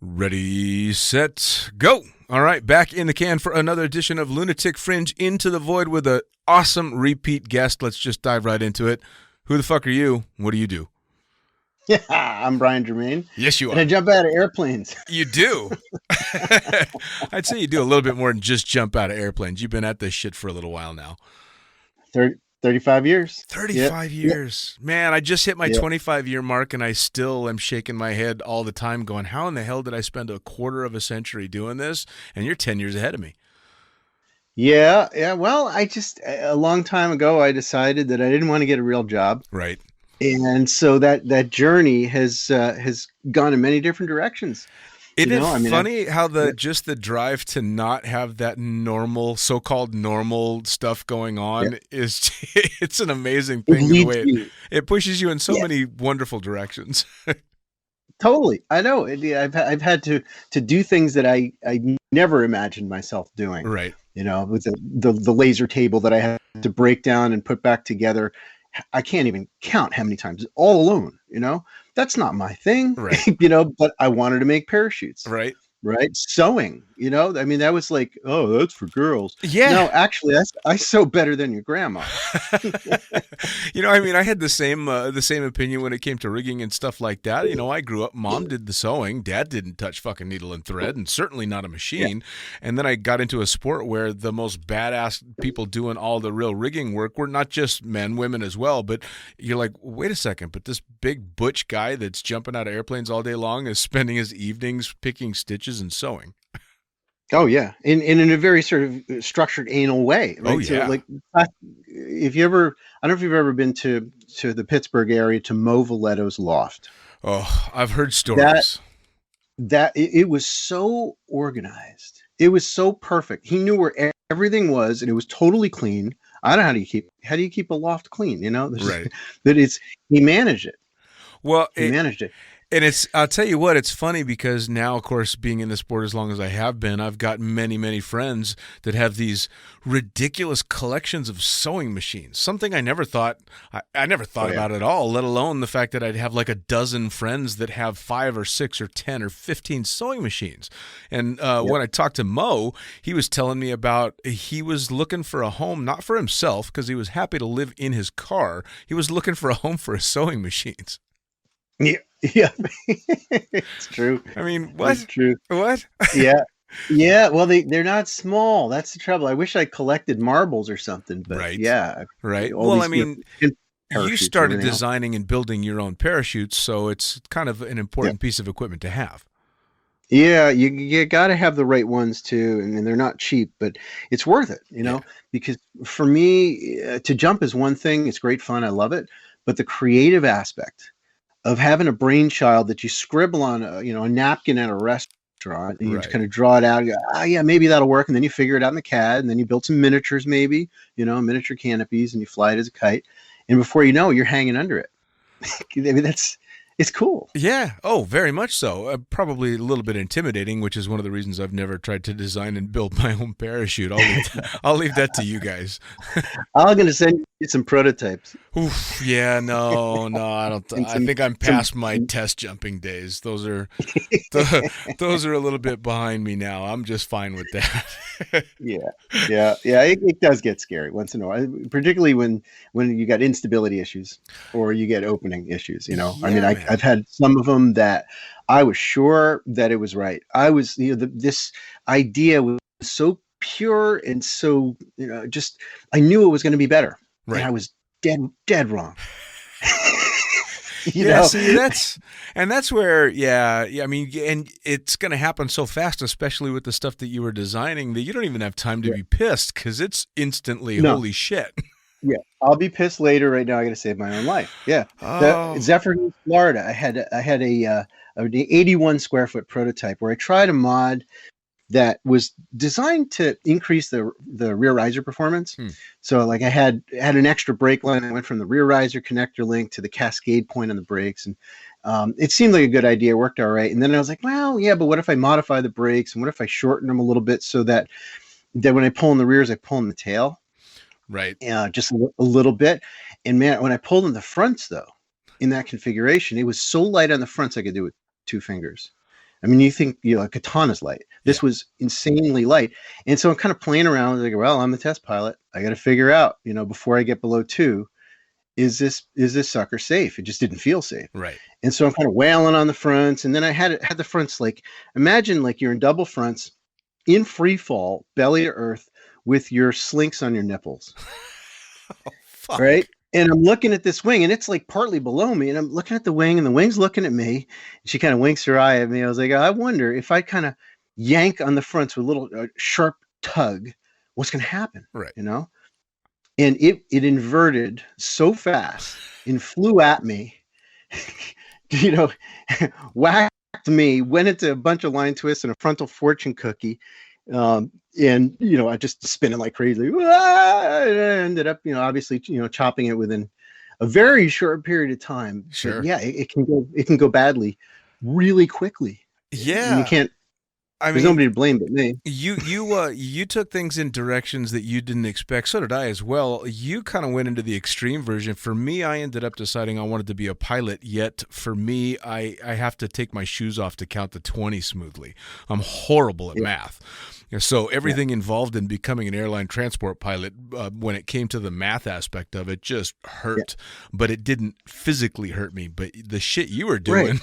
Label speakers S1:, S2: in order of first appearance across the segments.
S1: Ready, set, go. All right, back in the can for another edition of Lunatic Fringe Into the Void with an awesome repeat guest. Let's just dive right into it. Who the fuck are you? What do you do?
S2: Yeah, I'm Brian Germain.
S1: Yes, you
S2: And I
S1: are.
S2: jump out of airplanes.
S1: You do. I'd say you do a little bit more than just jump out of airplanes. You've been at this shit for a little while now.
S2: 35 years.
S1: 35 years. Man, I just hit my
S2: Yep.
S1: 25-year mark, and I still am shaking my head all the time going, how in the hell did I spend a quarter of a century doing this? And you're 10 years ahead of me.
S2: Yeah. Well, a long time ago, I decided that I didn't want to get a real job.
S1: Right.
S2: And so that journey has gone in many different directions.
S1: Isn't
S2: You know,
S1: it
S2: I mean,
S1: funny how just the drive to not have that normal, so-called normal stuff going on is it's an amazing
S2: it
S1: thing the
S2: leads
S1: way
S2: you.
S1: it pushes you in so
S2: Yeah,
S1: many wonderful directions.
S2: totally. I know. I've had to do things that I never imagined myself doing.
S1: Right.
S2: You know, with the laser table that I had to break down and put back together. I can't even count how many times all alone, that's not my thing,
S1: Right.
S2: but I wanted to make parachutes,
S1: Right.
S2: right? Sewing, I mean, that was like, oh, that's for girls.
S1: Yeah.
S2: No, actually, I sew better than your grandma.
S1: I mean, I had the same opinion when it came to rigging and stuff like that. I grew up, mom did the sewing, dad didn't touch fucking needle and thread, and certainly not a
S2: Yeah.
S1: machine. And then I got into a sport where the most badass people doing all the real rigging work were not just men, women as well. But you're like, wait a second, but this big butch guy that's jumping out of airplanes all day long is spending his evenings picking stitches and sewing.
S2: Oh yeah, in a very sort of structured anal way, right?
S1: Oh
S2: So
S1: yeah.
S2: like, if you ever, I don't know if you've ever been to the Pittsburgh area to Mo Valletto's loft.
S1: Oh, I've heard
S2: That
S1: stories.
S2: it was so organized. It was so perfect. He knew where everything was, and it was totally clean. I don't know how do you keep a loft clean?
S1: Right.
S2: That he managed it.
S1: Well,
S2: He managed it.
S1: and I'll tell you what, it's funny because now, of course, being in the sport as long as I have been, I've got many, many friends that have these ridiculous collections of sewing machines. Something I never thought
S2: Oh yeah,
S1: about at all, let alone the fact that I'd have like a dozen friends that have 5 or 6 or 10 or 15 sewing machines. And
S2: yep.
S1: when I talked to Mo, he was telling me about he was looking for a home, not for himself, because he was happy to live in his car. He was looking for a home for his sewing machines.
S2: Yeah, yeah. It's true.
S1: I mean,
S2: It's
S1: what?
S2: true.
S1: What?
S2: Yeah. Yeah, well, they're not small. That's the trouble. I wish I collected marbles or something, but
S1: Right.
S2: yeah,
S1: Right.
S2: all
S1: Well, I
S2: these
S1: mean, you
S2: parachutes and
S1: started
S2: everything else.
S1: designing and building your own parachutes, so it's kind of an
S2: Yeah,
S1: important piece of equipment to have.
S2: yeah, you got to have the right ones too, and they're not cheap, but it's worth it,
S1: Yeah.
S2: because for me, to jump is one thing. It's great fun. I love it, but the creative aspect of having a brainchild that you scribble on a napkin at a restaurant, and you just
S1: Right.
S2: kind of draw it out. And you go, yeah, maybe that'll work, and then you figure it out in the CAD, and then you build some miniatures, maybe miniature canopies, and you fly it as a kite, and before you know it, you're hanging under it. I mean, it's cool.
S1: Yeah. Oh, very much so. Probably a little bit intimidating, which is one of the reasons I've never tried to design and build my own parachute. I'll leave that to you guys.
S2: I'm gonna send you some prototypes
S1: Oof, yeah, no, I don't.
S2: and
S1: I think I'm
S2: some,
S1: past my
S2: some
S1: test jumping days. Those are a little bit behind me now. I'm just fine with that.
S2: yeah, yeah. It does get scary once in a while, particularly when you got instability issues or you get opening issues. I mean,
S1: Yeah, man.
S2: I've had some of them that I was sure that it was right. I was, this idea was so pure and so, just I knew it was going to be better, and
S1: Right.
S2: I was dead wrong. you
S1: Yeah,
S2: know,
S1: see, that's where, yeah. I mean, and it's going to happen so fast, especially with the stuff that you were designing, that you don't even have time to
S2: yeah.
S1: be pissed because it's instantly
S2: No,
S1: holy shit.
S2: yeah, I'll be pissed later. Right now, I got to save my own life. Yeah, the
S1: Oh,
S2: Zephyrine, Florida. I had an 81 square foot prototype where I tried a mod that was designed to increase the rear riser performance.
S1: hmm,
S2: So like I had an extra brake line that went from the rear riser connector link to the cascade point on the brakes, and it seemed like a good idea. It worked all right. And then I was like, well, yeah, but what if I modify the brakes, and what if I shorten them a little bit so that when I pull in the rears, I pull in the tail,
S1: right.
S2: just a little bit. And man, when I pulled in the fronts though, in that configuration, it was so light on the fronts I could do it with 2 fingers. I mean, you think, a katana's light. This
S1: Yeah.
S2: was insanely light. And so I'm kind of playing around. I was like, well, I'm the test pilot. I got to figure out, before I get below 2, is this sucker safe? It just didn't feel safe.
S1: Right.
S2: And so I'm kind of wailing on the fronts. And then I had the fronts, like, imagine like you're in double fronts in free fall, belly to earth, with your slinks on your nipples.
S1: Oh, fuck.
S2: Right. And I'm looking at this wing, and it's like partly below me, and I'm looking at the wing, and the wing's looking at me. And she kind of winks her eye at me. I was like, I wonder if I kind of yank on the fronts with a little sharp tug, what's going to happen?
S1: Right.
S2: And it inverted so fast and flew at me, whacked me, went into a bunch of line twists and a frontal fortune cookie. And I just spinning like crazy. And I ended up, obviously, chopping it within a very short period of time.
S1: Sure.
S2: But yeah, it can go badly really quickly.
S1: Yeah.
S2: And you can't. There's nobody to blame but me.
S1: You took things in directions that you didn't expect. So did I as well. You kind of went into the extreme version. For me, I ended up deciding I wanted to be a pilot. Yet for me, I have to take my shoes off to count to 20 smoothly. I'm horrible at math. So everything involved in becoming an airline transport pilot, when it came to the math aspect of it, just hurt. But it didn't physically hurt me. But the shit you were doing.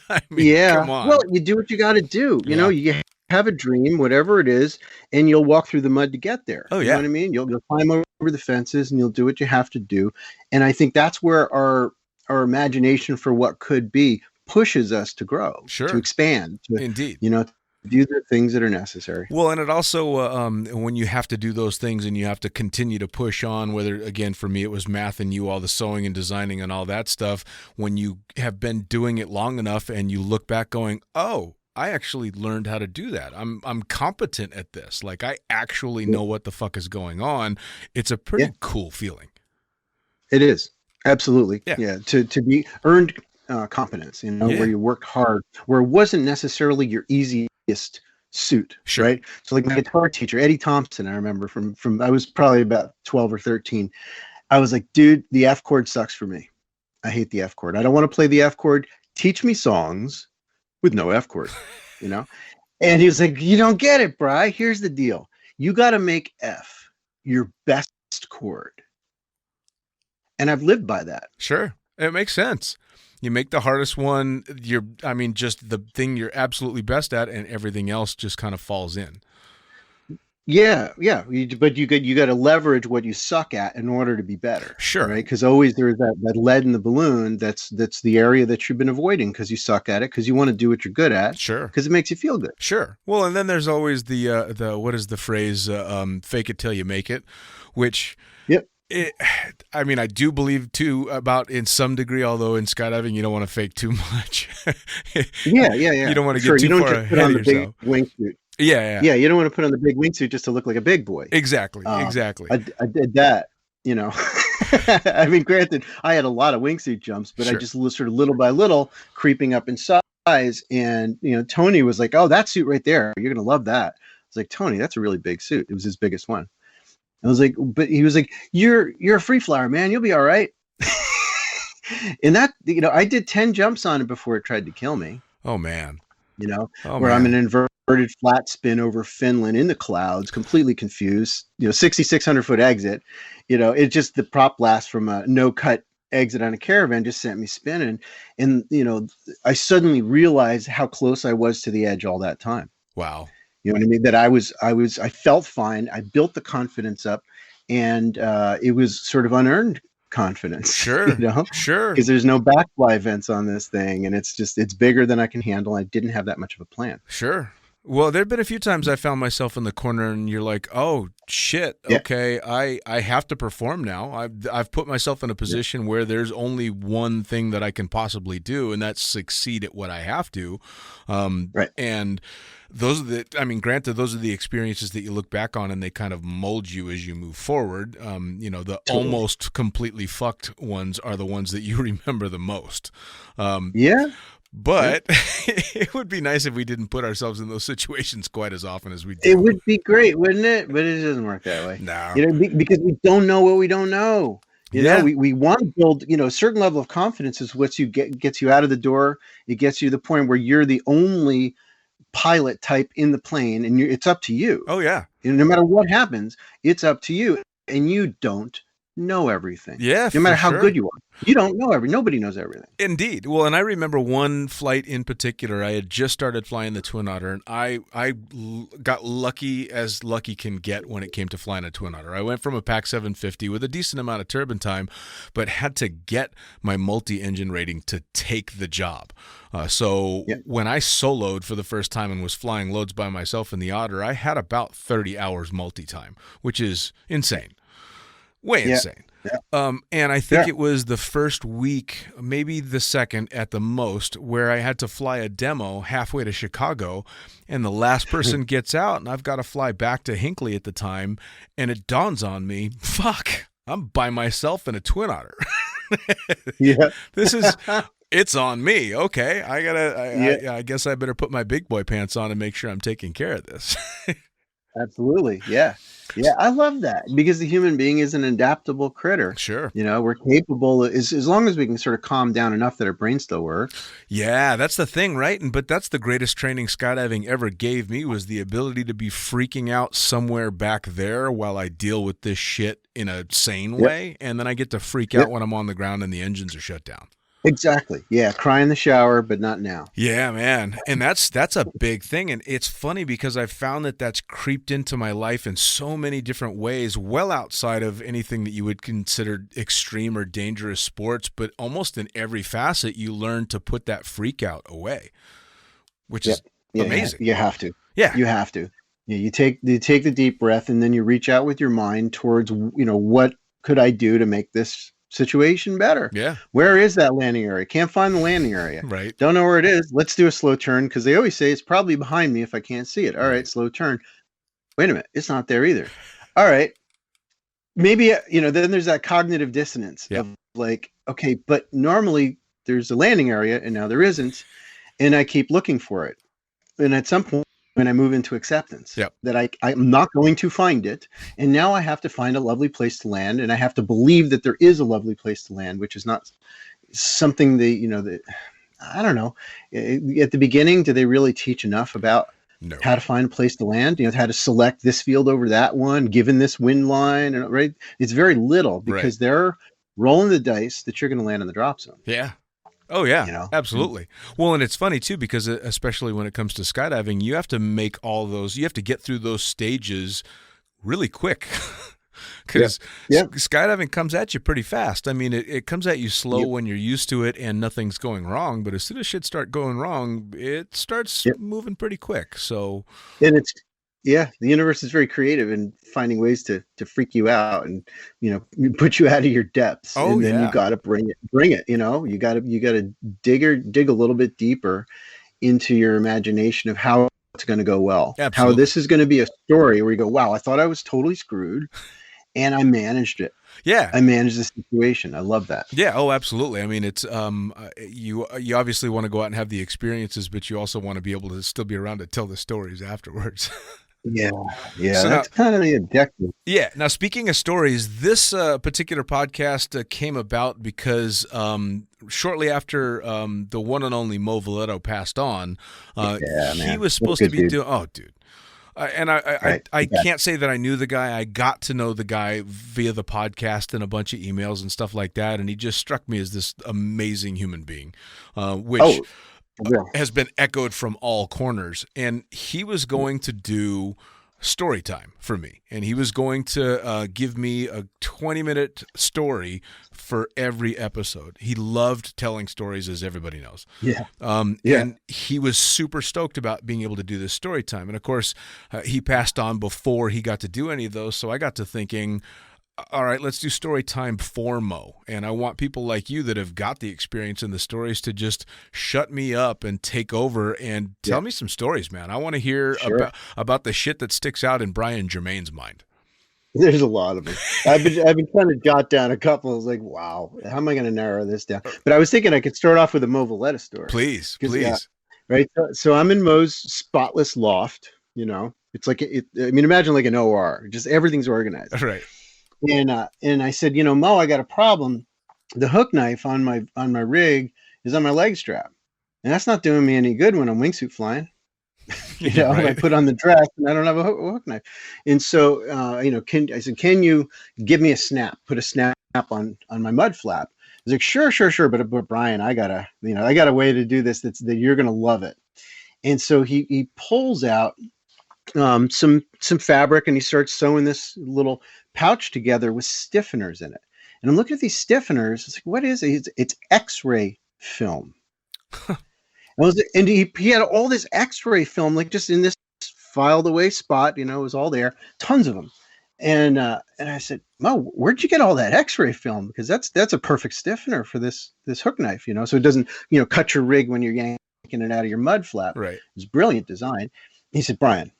S1: Right. Come on.
S2: Well, you do what you got to do. You have a dream, whatever it is, and you'll walk through the mud to get there.
S1: Oh, yeah.
S2: You know what I mean? You'll climb over the fences, and you'll do what you have to do. And I think that's where our imagination for what could be pushes us to grow, to expand,
S1: Indeed.
S2: Do the things that are necessary.
S1: Well, and it also, when you have to do those things and you have to continue to push on, whether, again, for me, it was math and all the sewing and designing and all that stuff, when you have been doing it long enough and you look back going, oh, I actually learned how to do that. I'm competent at this. Like, I actually know what the fuck is going on. It's a pretty cool feeling. It is.
S2: Absolutely. Yeah. To be earned competence, where you worked hard, where it wasn't necessarily your easiest suit, right? So like my guitar teacher, Eddie Thompson, I remember from I was probably about 12 or 13. I was like, dude, the F chord sucks for me. I hate the F chord. I don't want to play the F chord. Teach me songs with no F chord, And he was like, you don't get it, Bri. Here's the deal. You got to make F your best chord. And I've lived by that.
S1: Sure. It makes sense. You make the hardest one, just the thing you're absolutely best at, and everything else just kind of falls in.
S2: Yeah. But you got to leverage what you suck at in order to be better.
S1: Sure.
S2: Right? Because always there's that lead in the balloon. That's the area that you've been avoiding because you suck at it, because you want to do what you're good at.
S1: Sure.
S2: Because it makes you feel good.
S1: Sure. Well, and then there's always the what is the phrase? Fake it till you make it, which.
S2: Yep.
S1: I do believe too about in some degree, although in skydiving you don't want to fake too much.
S2: Yeah.
S1: You don't want to get too far ahead of yourself.
S2: Big wingsuit.
S1: Yeah.
S2: You don't want to put on the big wingsuit just to look like a big boy.
S1: Exactly.
S2: I did that. Granted, I had a lot of wingsuit jumps, but I just sort of little by little creeping up in size. And Tony was like, "Oh, that suit right there, you're gonna love that." I was like, "Tony, that's a really big suit." It was his biggest one. I was like, but he was like, you're a free flyer, man. You'll be all right. And that, I did 10 jumps on it before it tried to kill me.
S1: Oh, man.
S2: I'm an inverted flat spin over Finland in the clouds, completely confused, 6,600 foot exit. It just, the prop blast from a no cut exit on a caravan just sent me spinning. And, I suddenly realized how close I was to the edge all that time.
S1: Wow.
S2: You know what I mean? That I felt fine. I built the confidence up, and it was sort of unearned confidence.
S1: Sure. Sure.
S2: Because there's no backfly vents on this thing, and it's bigger than I can handle. I didn't have that much of a plan.
S1: Sure. Well, there've been a few times I found myself in the corner, and you're like, "Oh shit, okay, I have to perform now. I've put myself in a position where there's only one thing that I can possibly do, and that's succeed at what I have to."
S2: Right.
S1: And those are granted, those are the experiences that you look back on, and they kind of mold you as you move forward. The almost completely fucked ones are the ones that you remember the most. But it would be nice if we didn't put ourselves in those situations quite as often as we do.
S2: It would be great, wouldn't it? But it doesn't work that way.
S1: No.
S2: Because we don't know what we don't know. You know,
S1: Yeah.
S2: we want to build, you know, a certain level of confidence is what gets you out of the door. It gets you to the point where you're the only pilot type in the plane, and it's up to you.
S1: Oh yeah.
S2: And no matter what happens, it's up to you, and you don't know everything.
S1: Yeah,
S2: No
S1: for
S2: matter how
S1: sure.
S2: good you are, you don't know nobody knows everything.
S1: Indeed. Well, and I remember one flight in particular. I had just started flying the Twin Otter, and I got lucky as lucky can get when it came to flying a Twin Otter. I went from a Pac 750 with a decent amount of turbine time, but had to get my multi-engine rating to take the job. So when I soloed for the first time and was flying loads by myself in the Otter, I had about 30 hours multi-time, which is insane. Way insane.
S2: Yeah.
S1: And I think it was the first week, maybe the second at the most, where I had to fly a demo halfway to Chicago, and the last person gets out, and I've got to fly back to Hinckley at the time, and it dawns on me, fuck, I'm by myself in a Twin Otter. It's on me. Okay, I guess I better put my big boy pants on and make sure I'm taking care of this.
S2: Absolutely. Yeah. Yeah. I love that because the human being is an adaptable critter.
S1: Sure.
S2: You know, we're capable as long as we can sort of calm down enough that our brain still works.
S1: Yeah, that's the thing, right? But that's the greatest training skydiving ever gave me was the ability to be freaking out somewhere back there while I deal with this shit in a sane way. And then I get to freak out when I'm on the ground and the engines are shut down.
S2: Exactly. Yeah. Cry in the shower, but not now.
S1: Yeah, man. And that's a big thing. And it's funny because I've found that that's creeped into my life in so many different ways, well outside of anything that you would consider extreme or dangerous sports, but almost in every facet, you learn to put that freak out away, which is amazing.
S2: You have to.
S1: Yeah.
S2: You have to. Yeah. You take the deep breath and then you reach out with your mind towards, you know, what could I do to make this situation better?
S1: Yeah.
S2: Where is that landing area? Can't find the landing area.
S1: Right.
S2: Don't know where it is. Let's do a slow turn because they always say it's probably behind me if I can't see it. All right, slow turn. Wait a minute, it's not there either. All right. Maybe, you know, then there's that cognitive dissonance of like, okay, but normally there's a landing area and now there isn't. And I keep looking for it. And at some point, when I move into acceptance that I'm not going to find it. And now I have to find a lovely place to land. And I have to believe that there is a lovely place to land, which is not something that, you know, that I don't know. At the beginning, do they really teach enough about how to find a place to land? You know, how to select this field over that one, given this wind line, and right? It's very little because they're rolling the dice that you're going to land in the drop zone.
S1: Yeah. Oh, yeah,
S2: you know?
S1: Absolutely. Well, and it's funny, too, because especially when it comes to skydiving, you have to make all those, you have to get through those stages really quick because skydiving comes at you pretty fast. I mean, it comes at you slow when you're used to it and nothing's going wrong, but as soon as shit starts going wrong, it starts moving pretty quick. So,
S2: and it's, the universe is very creative in finding ways to freak you out and, you know, put you out of your depths. And then you got to bring it, you know, you got to dig a little bit deeper into your imagination of how it's going to go well.
S1: Absolutely.
S2: How this is going to be a story where you go, wow, I thought I was totally screwed and I managed it.
S1: Yeah.
S2: I managed the situation. I love that.
S1: Yeah. Oh, absolutely. I mean, it's, you obviously want to go out and have the experiences, but you also want to be able to still be around to tell the stories afterwards.
S2: Yeah,
S1: So
S2: that's kind of the objective.
S1: Yeah. Now, speaking of stories, this particular podcast came about because shortly after the one and only Mo Valletta passed on, he was supposed to be doing. Oh, dude. And I can't say that I knew the guy. I got to know the guy via the podcast and a bunch of emails and stuff like that, and he just struck me as this amazing human being, which has been echoed from all corners. And he was going to do story time for me, and he was going to give me a 20-minute story for every episode. He loved telling stories, as everybody knows. And he was super stoked about being able to do this story time. And of course, he passed on before he got to do any of those, so I got to thinking, all right, let's do story time for Mo. And I want people like you that have got the experience in the stories to just shut me up and take over and tell me some stories, man. I want to hear about the shit that sticks out in Brian Germain's mind.
S2: There's a lot of them. I've been trying to jot down a couple. I was like, wow, how am I going to narrow this down? But I was thinking I could start off with a Mo Valletta story.
S1: Please.
S2: Right. So I'm in Mo's spotless loft, you know, it's like, imagine like an OR, just everything's organized.
S1: Right.
S2: And I said, Mo, I got a problem. The hook knife on my rig is on my leg strap, and that's not doing me any good when I'm wingsuit flying.
S1: Right.
S2: I put on the dress and I don't have a hook knife. And so, I said, can you give me a snap? Put a snap on my mud flap. He's like, sure. But Brian, I got a way to do this that you're going to love it. And so he pulls out some fabric and he starts sewing this little pouch together with stiffeners in it. And I'm looking at these stiffeners. It's like, what is it? It's X-ray film. And he had all this X-ray film, like just in this filed away spot, it was all there, tons of them. And I said, Mo, where'd you get all that X-ray film? Because that's a perfect stiffener for this hook knife, so it doesn't, cut your rig when you're yanking it out of your mud flap.
S1: Right.
S2: It's brilliant design. He said, Brian,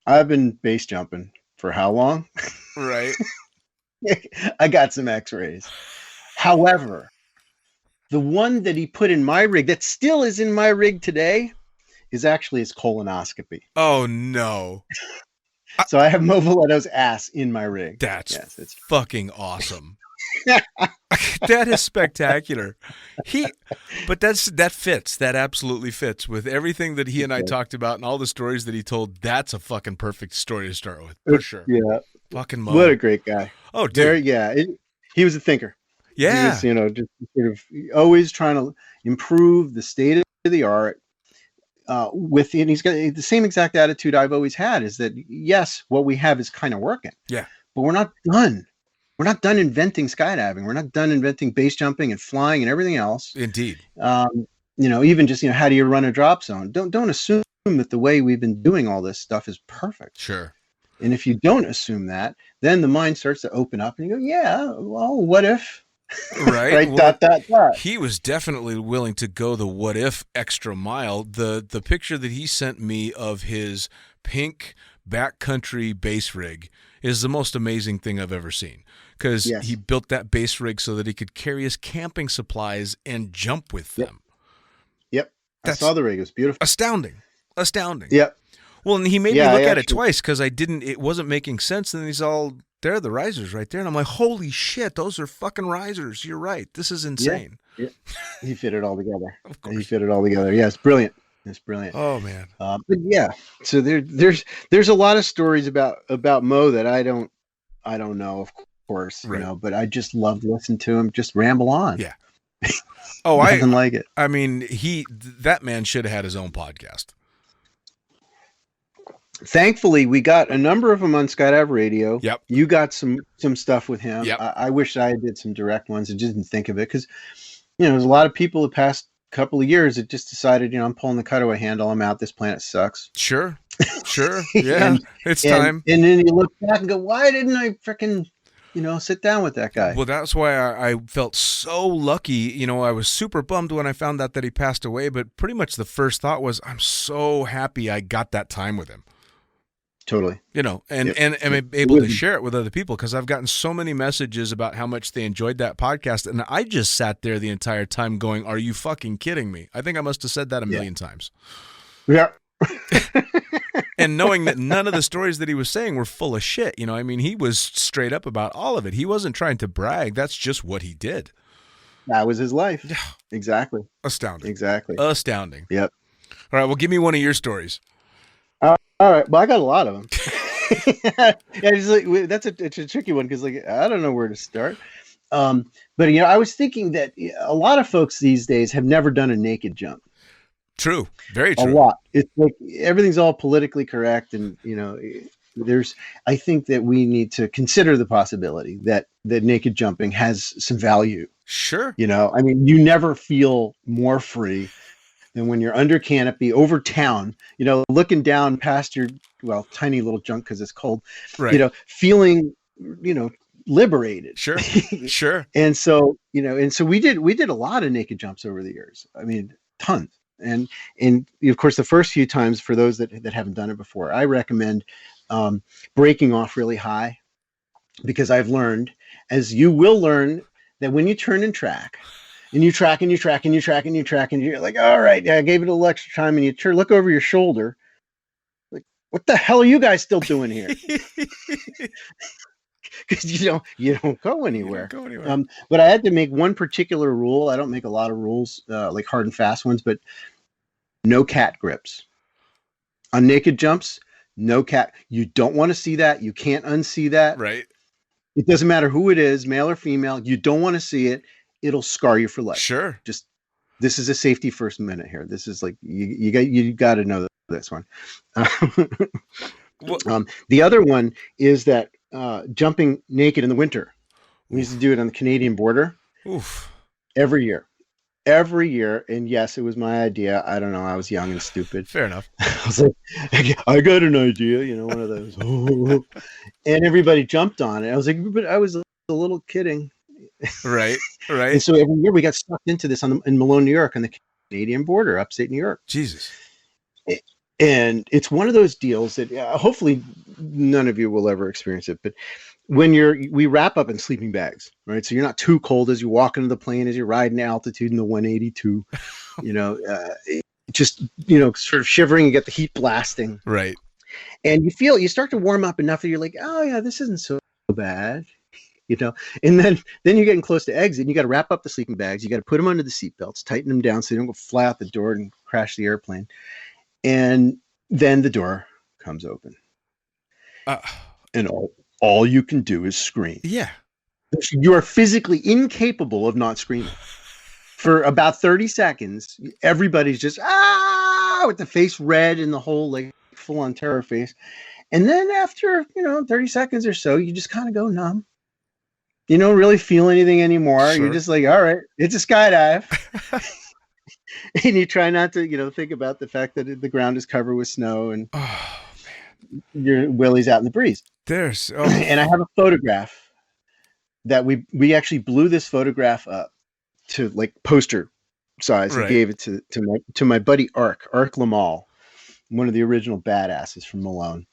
S2: I've been base jumping for how long?
S1: Right.
S2: I got some X-rays. However, the one that he put in my rig that still is in my rig today is actually his colonoscopy.
S1: Oh, no.
S2: So I have Mo Valletto's ass in my rig.
S1: That's fucking awesome. That is spectacular. But that fits. That absolutely fits with everything that he and I talked about and all the stories that he told. That's a fucking perfect story to start with, for sure.
S2: Yeah.
S1: Fucking Mo.
S2: What a great guy.
S1: Oh, dude.
S2: He was a thinker.
S1: Yeah.
S2: He was, just sort of always trying to improve the state of the art. And he's got the same exact attitude I've always had, is that yes, what we have is kind of working.
S1: Yeah.
S2: But we're not done. We're not done inventing skydiving. We're not done inventing base jumping and flying and everything else.
S1: Indeed.
S2: Even just, how do you run a drop zone? Don't assume that the way we've been doing all this stuff is perfect.
S1: Sure.
S2: And if you don't assume that, then the mind starts to open up and you go, yeah, well, what if?
S1: Right.
S2: Right. Well,
S1: he was definitely willing to go the what if extra mile. The picture that he sent me of his pink backcountry base rig is the most amazing thing I've ever seen, because he built that base rig so that he could carry his camping supplies and jump with them.
S2: Yep. I saw the rig. It was beautiful.
S1: Astounding.
S2: Yep.
S1: Well, and he made me look at it twice because it wasn't making sense. And then he's all, there are the risers right there. And I'm like, holy shit, those are fucking risers. You're right. This is insane.
S2: Yeah. He fit it all together.
S1: Of course.
S2: He fit it all together. Yeah, it's brilliant. It's brilliant.
S1: Oh, man.
S2: But yeah, so there's a lot of stories about Mo that I don't know, of course,
S1: right.
S2: But I just love to listen to him just ramble on.
S1: Yeah. Oh,
S2: Nothing like it.
S1: I mean, that man should have had his own podcast.
S2: Thankfully, we got a number of them on Skydive Radio.
S1: Yep.
S2: You got some stuff with him.
S1: Yep.
S2: I wish I did some direct ones and didn't think of it, because, there's a lot of people the past couple of years that just decided, I'm pulling the cutaway handle. I'm out. This planet sucks.
S1: Sure. Yeah. It's time.
S2: And then you look back and go, why didn't I freaking, sit down with that guy?
S1: Well, that's why I felt so lucky. I was super bummed when I found out that he passed away, but pretty much the first thought was, I'm so happy I got that time with him.
S2: Totally.
S1: And I'm able to share it with other people, because I've gotten so many messages about how much they enjoyed that podcast. And I just sat there the entire time going, are you fucking kidding me? I think I must have said that a million times.
S2: Yeah.
S1: And knowing that none of the stories that he was saying were full of shit. He was straight up about all of it. He wasn't trying to brag. That's just what he did.
S2: That was his life.
S1: Yeah.
S2: Exactly.
S1: Astounding.
S2: Exactly.
S1: Astounding.
S2: Yep.
S1: All right. Well, give me one of your stories.
S2: All right. Well, I got a lot of them. It's like, it's a tricky one, because I don't know where to start. But I was thinking that a lot of folks these days have never done a naked jump.
S1: True. Very true.
S2: A lot. It's like everything's all politically correct, and I think that we need to consider the possibility that naked jumping has some value.
S1: Sure.
S2: You never feel more free than when you're under canopy over town, looking down past your, tiny little junk because it's cold,
S1: right.
S2: Feeling, liberated.
S1: Sure. Sure.
S2: And so, we did a lot of naked jumps over the years. Tons. And of course, the first few times, for those that haven't done it before, I recommend breaking off really high, because I've learned, as you will learn, that when you turn and track, and you track and you track and you track and you track, and you're like, all right, I gave it a little extra time, and you look over your shoulder, like, what the hell are you guys still doing here? because you don't go
S1: You don't
S2: anywhere.
S1: go anywhere.
S2: But I had to make one particular rule. I don't make a lot of rules, like hard and fast ones, but no cat grips on naked jumps. No cat. You don't want to see that. You can't unsee that.
S1: Right.
S2: It doesn't matter who it is, male or female. You don't want to see it. It'll scar you for life.
S1: Sure.
S2: Just this is a safety first minute here. This is like you got to know this one. The other one is that jumping naked in the winter. We used to do it on the Canadian border.
S1: Oof.
S2: Every year. And yes, it was my idea. I don't know. I was young and stupid.
S1: Fair enough.
S2: I was like, I got an idea, one of those. And everybody jumped on it. I was like, but I was a little kidding.
S1: Right.
S2: And so every year we got sucked into this in Malone, New York, on the Canadian border, upstate New York.
S1: Jesus.
S2: And it's one of those deals that hopefully none of you will ever experience it. But when we wrap up in sleeping bags, right? So you're not too cold as you walk into the plane, as you're riding altitude in the 182, just, sort of shivering and get the heat blasting.
S1: Right.
S2: And you start to warm up enough that you're like, oh yeah, this isn't so bad. And then you're getting close to exit and you got to wrap up the sleeping bags. You got to put them under the seatbelts, tighten them down so they don't go fly out the door and crash the airplane. And then the door comes open. And all you can do is scream.
S1: Yeah.
S2: You are physically incapable of not screaming. For about 30 seconds, everybody's just, with the face red and the whole like full on terror face. And then after, 30 seconds or so, you just kind of go numb. You don't really feel anything anymore.
S1: Sure.
S2: You're just like, all right, it's a skydive. And you try not to, think about the fact that the ground is covered with snow and your willy's out in the breeze. And I have a photograph that we actually blew this photograph up to like poster size and gave it to my buddy Ark Lamal, one of the original badasses from Malone.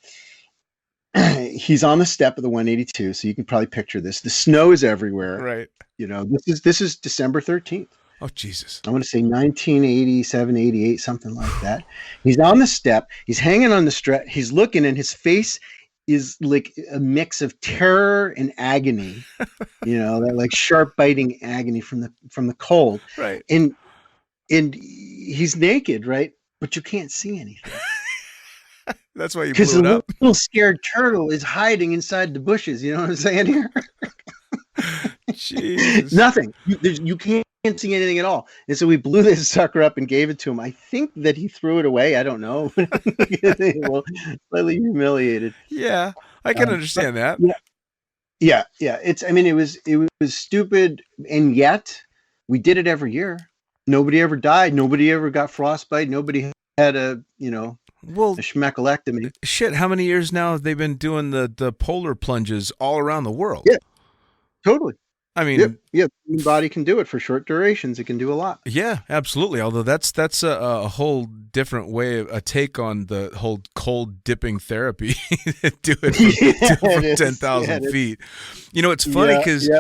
S2: He's on the step of the 182, so you can probably picture this. The snow is everywhere.
S1: Right.
S2: This is December 13th.
S1: Oh, Jesus.
S2: I want to say 1987, 88, something like that. He's on the step. He's hanging on the strap. He's looking, and his face is like a mix of terror and agony. That like sharp biting agony from the cold.
S1: Right.
S2: And he's naked, right? But you can't see anything.
S1: That's why you
S2: blew it up. Because the little scared turtle is hiding inside the bushes. You know what I'm saying here?
S1: Jeez.
S2: Nothing. You can't see anything at all. And so we blew this sucker up and gave it to him. I think that he threw it away. I don't know. Well, slightly humiliated.
S1: Yeah, I can understand that.
S2: Yeah. It was stupid, and yet we did it every year. Nobody ever died. Nobody ever got frostbite. Nobody had a schmeckolectomy.
S1: Shit, how many years now have they been doing the polar plunges all around the world?
S2: Yeah, totally.
S1: I mean,
S2: the body can do it for short durations. It can do a lot.
S1: Yeah, absolutely. Although that's a whole different way, a take on the whole cold dipping therapy. Do it from 10,000 feet. It's funny because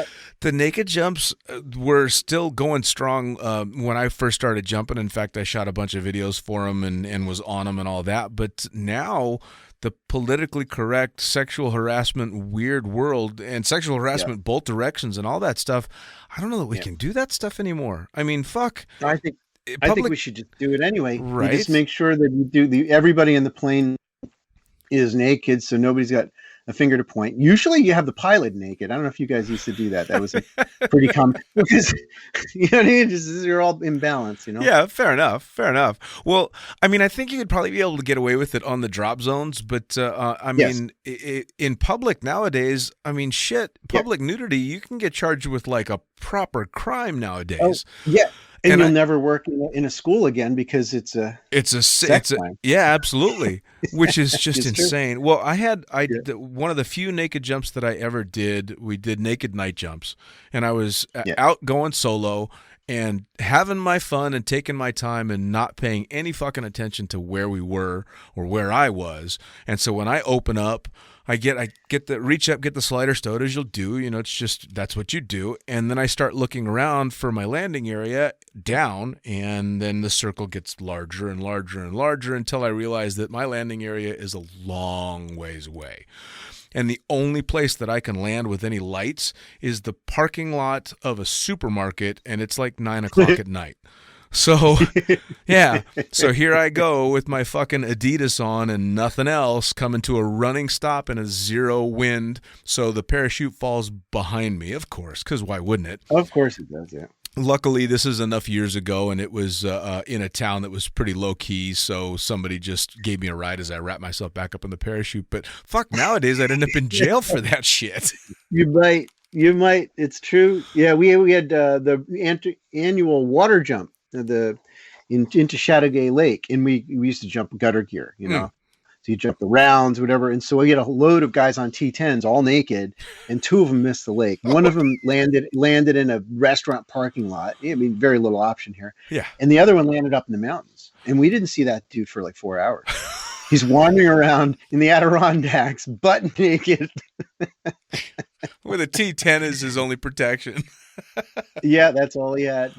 S1: the naked jumps were still going strong when I first started jumping. In fact, I shot a bunch of videos for them and was on them and all that. But now the politically correct sexual harassment weird world and sexual harassment both directions and all that stuff, I don't know that we can do that stuff anymore. I mean, fuck.
S2: I think we should just do it anyway.
S1: Right.
S2: You just make sure that you do everybody in the plane is naked, so nobody's got a finger to point. Usually you have the pilot naked. I don't know if you guys used to do that. That was pretty common because you know what I mean? You're all in balance,
S1: Yeah, fair enough. Well, I mean, I think you could probably be able to get away with it on the drop zones, but mean, in public nowadays, I mean, public nudity, you can get charged with like a proper crime nowadays.
S2: Oh, yeah. And you'll never work in a school again because it's a sex crime.
S1: Yeah, absolutely, which is just insane. True. Well, one of the few naked jumps that I ever did. We did naked night jumps, and I was out going solo and having my fun and taking my time and not paying any fucking attention to where we were or where I was. And so when I open up, I get the reach up, get the slider stowed as you'll do. It's just that's what you do. And then I start looking around for my landing area down, and then the circle gets larger and larger and larger until I realize that my landing area is a long ways away. and the only place that I can land with any lights is the parking lot of a supermarket, and it's like 9 o'clock at night. So, yeah. So here I go with my fucking Adidas on and nothing else, coming to a running stop in a 0 wind. So the parachute falls behind me, of course, because why wouldn't it?
S2: Of course it does, yeah.
S1: Luckily, this is enough years ago, and it was in a town that was pretty low key, so somebody just gave me a ride as I wrapped myself back up in the parachute. But fuck, nowadays I'd end up in jail for that shit.
S2: You might. It's true. Yeah, we had the annual water jump into Chateaugay Lake, and we used to jump gutter gear, you know. So you jump the rounds, whatever. And so we had a load of guys on T10s, all naked, and 2 of them missed the lake. One of them landed in a restaurant parking lot. I mean, very little option here.
S1: Yeah.
S2: And the other one landed up in the mountains. And we didn't see that dude for like 4 hours. He's wandering around in the Adirondacks, butt naked.
S1: With a T10 is his only protection.
S2: Yeah, that's all he had.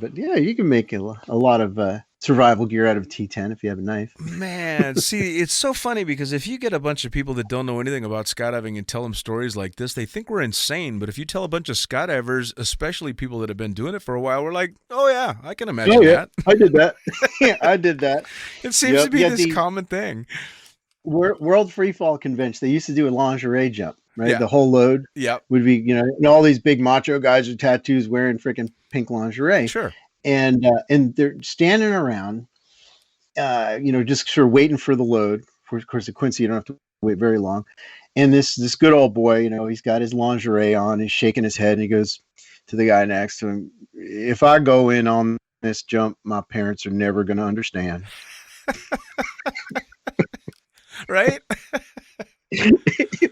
S2: But yeah, you can make a lot of survival gear out of T10 if you have a knife.
S1: Man, see, it's so funny because if you get a bunch of people that don't know anything about skydiving and tell them stories like this, they think we're insane. But if you tell a bunch of skydivers, especially people that have been doing it for a while, we're like, oh yeah, I can imagine that.
S2: I did that. Yeah, I did that.
S1: It seems to be this common thing.
S2: World Free Fall Convention, they used to do a lingerie jump, right?
S1: Yeah.
S2: The whole load
S1: Yep.
S2: would be, you know, and all these big macho guys with tattoos wearing freaking pink lingerie.
S1: Sure.
S2: And they're standing around, you know, just sort of waiting for the load. Of course, at Quincy, you don't have to wait very long. And this good old boy, you know, he's got his lingerie on, he's shaking his head, and he goes to the guy next to him, "If I go in on this jump, my parents are never going to understand."
S1: Right?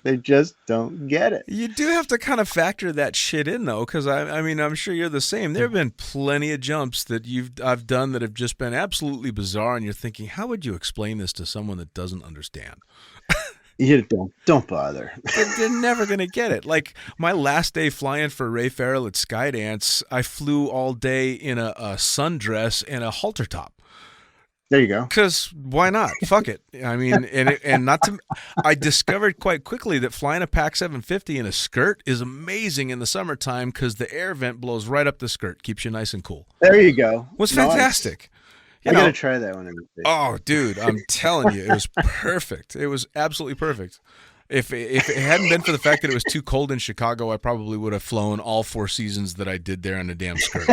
S2: They just don't get it.
S1: You do have to kind of factor that shit in, though, because I mean, I'm sure you're the same. There have been plenty of jumps that I've done that have just been absolutely bizarre, and you're thinking, how would you explain this to someone that doesn't understand?
S2: You don't bother.
S1: They're never going to get it. Like my last day flying for Ray Farrell at Skydance, I flew all day in a sundress and a halter top.
S2: There you go.
S1: Because why not? Fuck it. I mean, I discovered quite quickly that flying a Pac 750 in a skirt is amazing in the summertime because the air vent blows right up the skirt, keeps you nice and cool.
S2: There you go.
S1: It was fantastic.
S2: I gotta try that one.
S1: Oh, dude, I'm telling you, it was perfect. It was absolutely perfect. If it hadn't been for the fact that it was too cold in Chicago, I probably would have flown all 4 seasons that I did there in a damn skirt.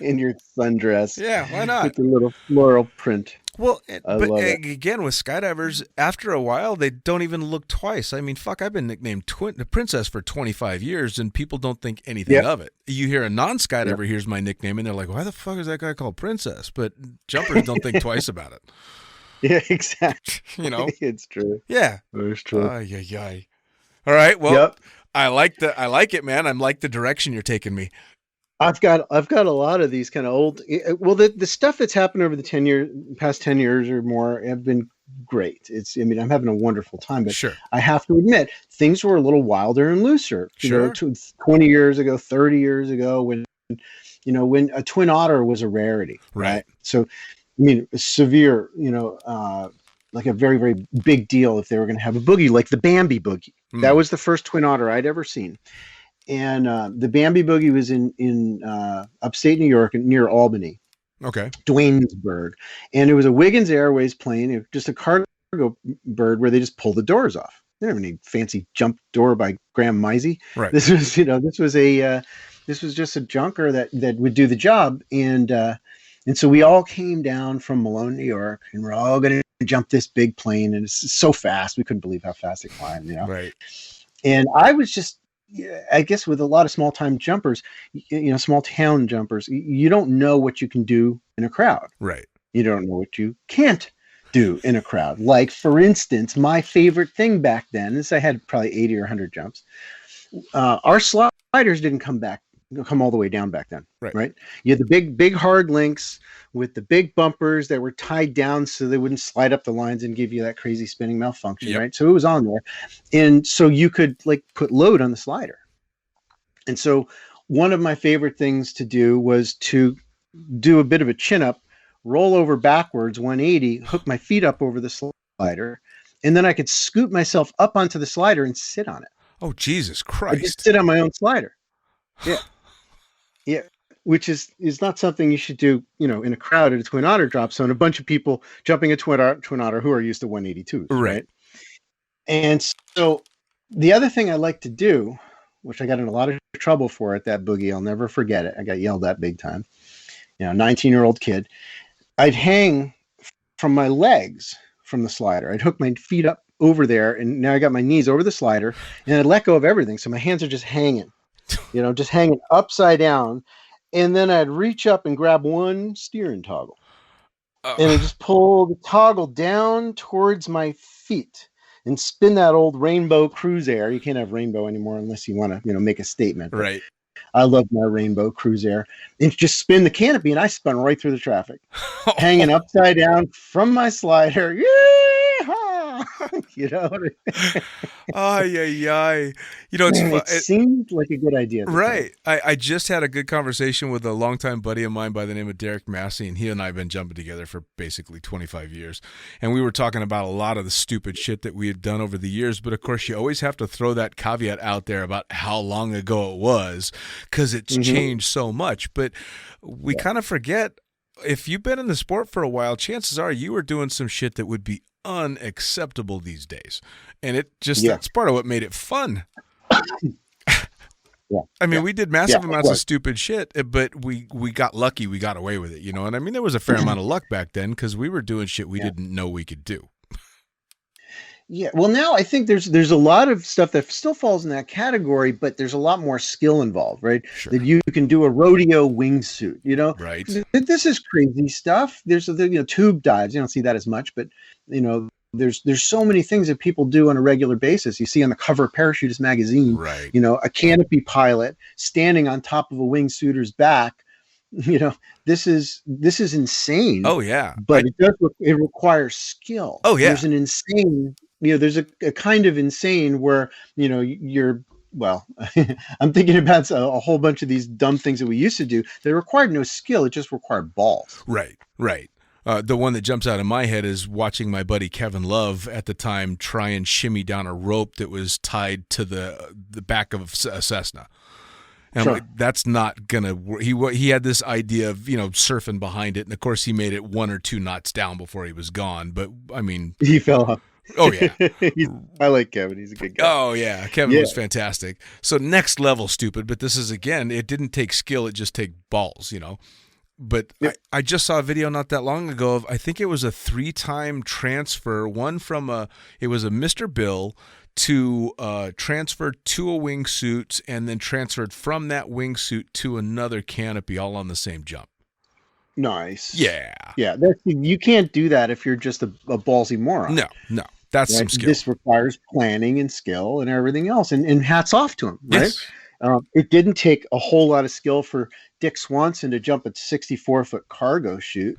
S2: In your sundress.
S1: Yeah, why not?
S2: With the little floral print.
S1: Well, but again, with skydivers, after a while, they don't even look twice. I mean, fuck, I've been nicknamed Princess for 25 years, and people don't think anything of it. You hear a non-skydiver hears my nickname, and they're like, why the fuck is that guy called Princess? But jumpers don't think twice about it.
S2: Yeah, exactly.
S1: You know,
S2: it's true.
S1: Yeah,
S2: it's true.
S1: All right. Well, I like it, man. I like the direction you're taking me.
S2: I've got a lot of these kind of old. Well, the stuff that's happened over the past 10 years or more have been great. I'm having a wonderful time, but
S1: sure.
S2: I have to admit things were a little wilder and looser.
S1: Sure.
S2: You know, 20 years ago, 30 years ago, when a twin otter was a rarity.
S1: Right.
S2: So. I mean, severe, like a very, very big deal if they were going to have a boogie, like the Bambi boogie. That was the first twin otter I'd ever seen. And the Bambi boogie was in upstate New York near Albany.
S1: Okay.
S2: Duanesburg. And it was a Wiggins Airways plane, just a cargo bird where they just pull the doors off. They don't have any fancy jump door by Graham Meisey.
S1: Right.
S2: This was just a junker that would do the job. And so we all came down from Malone, New York, and we're all going to jump this big plane. And it's so fast. We couldn't believe how fast it climbed,
S1: Right.
S2: And I was just, I guess with a lot of small time jumpers, small town jumpers, you don't know what you can do in a crowd.
S1: Right.
S2: You don't know what you can't do in a crowd. Like, for instance, my favorite thing back then is I had probably 80 or 100 jumps. Our sliders didn't come all the way down back then, right? You had the big hard links with the big bumpers that were tied down so they wouldn't slide up the lines and give you that crazy spinning malfunction, right? So it was on there. And so you could put load on the slider. And so one of my favorite things to do was to do a bit of a chin up, roll over backwards 180, hook my feet up over the slider, and then I could scoot myself up onto the slider and sit on it.
S1: Oh, Jesus
S2: I just
S1: Christ.
S2: sit on my own slider. Yeah. Yeah. Which is not something you should do, in a crowd at a Twin Otter drop zone. A bunch of people jumping a Twin Otter who are used to 182s, right? And so the other thing I like to do, which I got in a lot of trouble for at that boogie, I'll never forget it. I got yelled at big time. 19-year-old kid. I'd hang from my legs from the slider. I'd hook my feet up over there, and now I got my knees over the slider, and I'd let go of everything. So my hands are just hanging, just hanging upside down. And then I'd reach up and grab one steering toggle. And I just pull the toggle down towards my feet and spin that old rainbow cruise air. You can't have rainbow anymore unless you want to, make a statement.
S1: Right.
S2: I love my rainbow cruise air. And just spin the canopy, and I spun right through the traffic, hanging upside down from my slider. Yeehaw!
S1: Ay. It
S2: seemed like a good idea.
S1: Right. I just had a good conversation with a longtime buddy of mine by the name of Derek Massey, and he and I have been jumping together for basically 25 years. And we were talking about a lot of the stupid shit that we had done over the years. But of course, you always have to throw that caveat out there about how long ago it was, because it's changed so much. But we kind of forget, if you've been in the sport for a while, chances are you were doing some shit that would be unacceptable these days. And that's part of what made it fun. I mean, we did massive amounts of stupid shit, but we got lucky. We got away with it, And I mean, there was a fair amount of luck back then because we were doing shit we didn't know we could do.
S2: Yeah. Well, now I think there's a lot of stuff that still falls in that category, but there's a lot more skill involved, right?
S1: Sure.
S2: That you can do a rodeo wingsuit,
S1: Right.
S2: This is crazy stuff. There's tube dives. You don't see that as much, but there's so many things that people do on a regular basis. You see on the cover of Parachutist magazine,
S1: right?
S2: A canopy pilot standing on top of a wingsuiter's back. This is insane.
S1: Oh yeah,
S2: but it requires skill.
S1: Oh yeah,
S2: there's an insane. There's a kind of insane where you're. Well, I'm thinking about a whole bunch of these dumb things that we used to do. They required no skill; it just required balls.
S1: Right. The one that jumps out of my head is watching my buddy Kevin Love at the time try and shimmy down a rope that was tied to the back of a Cessna. And I'm like, that's not gonna work. He had this idea of surfing behind it, and of course he made it 1 or 2 knots down before he was gone. But I mean,
S2: he fell off.
S1: Oh yeah,
S2: I like Kevin. He's a good guy.
S1: Oh yeah, Kevin was fantastic. So next level stupid, but this is again, it didn't take skill; it just take balls, But I just saw a video not that long ago of, I think it was a 3-time transfer. One from it was a Mr. Bill to transferred to a wingsuit, and then transferred from that wingsuit to another canopy, all on the same jump.
S2: Nice.
S1: Yeah.
S2: You can't do that if you're just a ballsy moron.
S1: No. That's some skill.
S2: This requires planning and skill and everything else. And hats off to him, right?
S1: Yes.
S2: It didn't take a whole lot of skill for Dick Swanson to jump a 64-foot cargo chute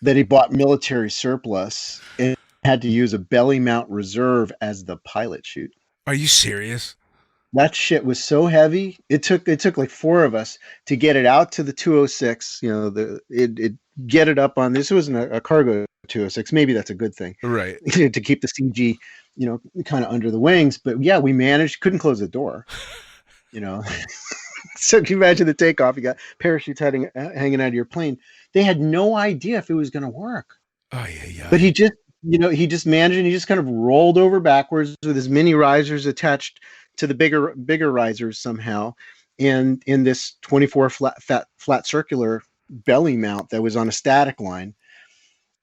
S2: that he bought military surplus and had to use a belly mount reserve as the pilot chute.
S1: Are you serious?
S2: That shit was so heavy. It took like 4 of us to get it out to the 206. Get it up on. This wasn't a cargo 206. Maybe that's a good thing,
S1: right?
S2: To keep the CG, kind of under the wings. But yeah, we managed. Couldn't close the door. So can you imagine the takeoff? You got parachutes hanging out of your plane. They had no idea if it was going to work.
S1: Oh yeah.
S2: But he just, he just managed, and he just kind of rolled over backwards with his mini risers attached to the bigger risers somehow, and in this 24 flat circular belly mount that was on a static line.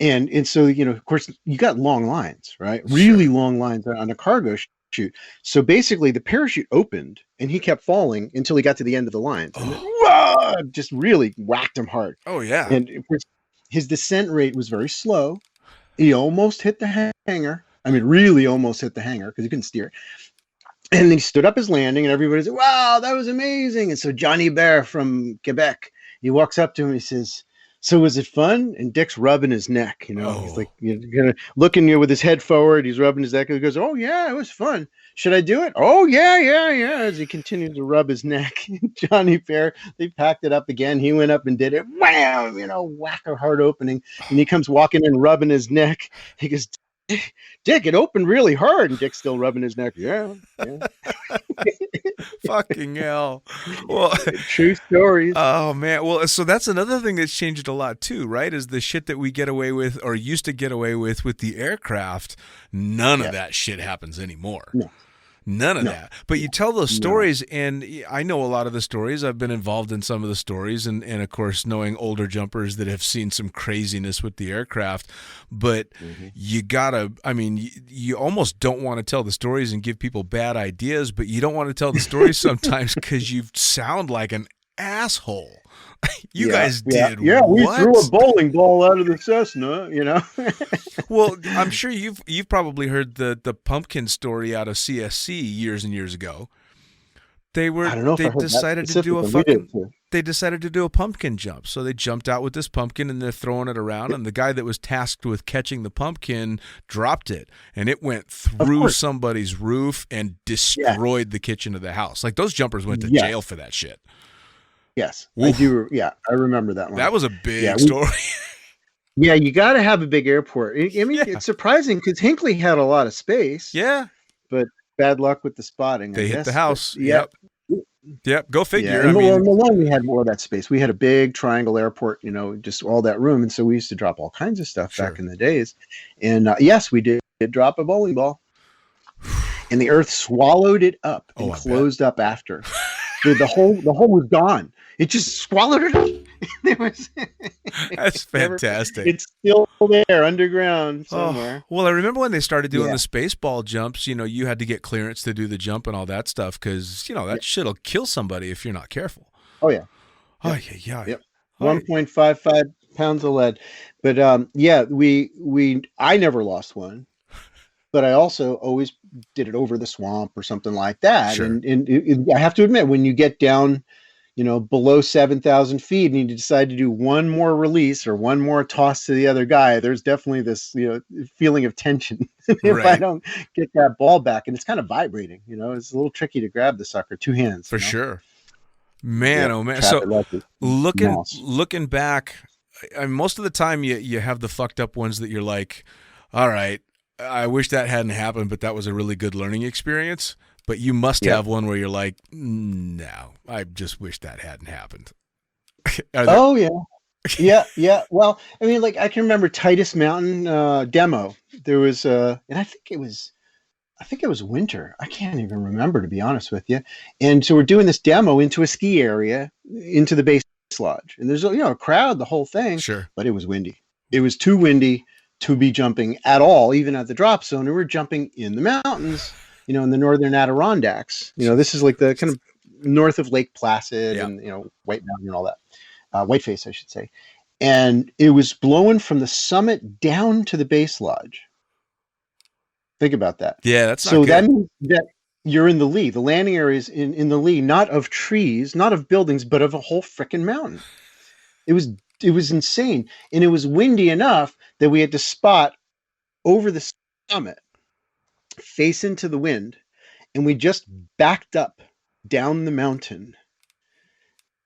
S2: And so, of course, you got long lines, right? Really long lines on a cargo chute. So basically the parachute opened and he kept falling until he got to the end of the lines. And then, just really whacked him hard.
S1: Oh, yeah.
S2: And of course, his descent rate was very slow. He almost hit the hangar. I mean, really almost hit the hangar because he couldn't steer. And then he stood up his landing and everybody said, wow, that was amazing. And so Johnny Bear from Quebec, he walks up to him and he says, so was it fun? And Dick's rubbing his neck, He's like, kind of looking with his head forward. He's rubbing his neck. He goes, oh yeah, it was fun. Should I do it? Oh yeah. As he continued to rub his neck, Johnny Bear, they packed it up again. He went up and did it. Wham! Whack a hard opening. And he comes walking in, rubbing his neck. He goes, Dick, it opened really hard, and Dick's still rubbing his neck. Yeah, yeah.
S1: Fucking hell. Well,
S2: True stories.
S1: oh man. Well, so that's another thing that's changed a lot too, right? Is the shit that we get away with or used to get away with the aircraft. None of
S2: Yeah.
S1: that shit happens anymore.
S2: No,
S1: None of
S2: no,
S1: that. But you tell those
S2: no.
S1: stories, and I know a lot of the stories. I've been involved in some of the stories, and of course, knowing older jumpers that have seen some craziness with the aircraft. But
S2: Mm-hmm.
S1: you gotta, I mean, you almost don't want to tell the stories and give people bad ideas, but you don't want to tell the stories sometimes because you sound like an asshole. You guys did
S2: We
S1: what?
S2: threw a bowling ball out of the Cessna, you know.
S1: Well, I'm sure you've probably heard the pumpkin story out of CSC years and years ago.
S2: I don't know if I heard that
S1: Decided to do a
S2: specifically. We did too.
S1: they decided to do a pumpkin jump. So they jumped out with this pumpkin and they're throwing it around, and the guy that was tasked with catching the pumpkin dropped it, and it went through
S2: course.
S1: somebody's roof and destroyed the kitchen of the house. Like those jumpers went to jail for that shit.
S2: Yes,
S1: Oof.
S2: I do. Yeah, I remember that one.
S1: That was a big story.
S2: Yeah, you got to have a big airport. I mean,
S1: Yeah.
S2: it's surprising because Hinckley had a lot of space.
S1: Yeah.
S2: But bad luck with the spotting.
S1: They
S2: I
S1: hit
S2: guess.
S1: the house.
S2: But, yeah.
S1: Yep. Go figure.
S2: Yeah.
S1: I mean,
S2: Malone, we had more of that space. We had a big triangle airport, you know, just all that room. And so we used to drop all kinds of stuff back in the days. And yes, we did drop a bowling ball. And the earth swallowed it up and closed up after. The hole was gone. It just swallowed it up.
S1: That's fantastic.
S2: It's still there underground somewhere.
S1: Well, I remember when they started doing the spaceball jumps, you know, you had to get clearance to do the jump and all that stuff because, you know, that shit'll kill somebody if you're not careful.
S2: Oh, yeah.
S1: Oh, yeah.
S2: Yep. 1.55 pounds of lead. But I never lost one. But I also always did it over the swamp or something like that.
S1: Sure.
S2: And I have to admit, when you get down, you know, below 7,000 feet and you decide to do one more release or one more toss to the other guy, there's definitely this, you know, feeling of tension if I don't get that ball back. And it's kind of vibrating, you know, it's a little tricky to grab the sucker, two hands.
S1: For sure. Man, oh man. So looking back, most of the time you have the fucked up ones that you're like, all right, I wish that hadn't happened, but that was a really good learning experience. But you must have one where you're like, no, I just wish that hadn't happened.
S2: Oh, yeah. Yeah. Well, I mean, like I can remember Titus Mountain demo. There was, and I think it was winter. I can't even remember, to be honest with you. And so we're doing this demo into a ski area, into the base lodge. And there's, you know, a crowd, the whole thing.
S1: Sure.
S2: But it was windy. It was too windy to be jumping at all, even at the drop zone. And we're jumping in the mountains, you know, in the northern Adirondacks. You know, this is like the kind of north of Lake Placid and, you know, White Mountain and all that. Whiteface, I should say. And it was blowing from the summit down to the base lodge. Think about that.
S1: Yeah, that's not
S2: so
S1: good.
S2: That means that you're in the lee. The landing area is in the lee, not of trees, not of buildings, but of a whole freaking mountain. It was insane. And it was windy enough that we had to spot over the summit, face into the wind, and we just backed up down the mountain.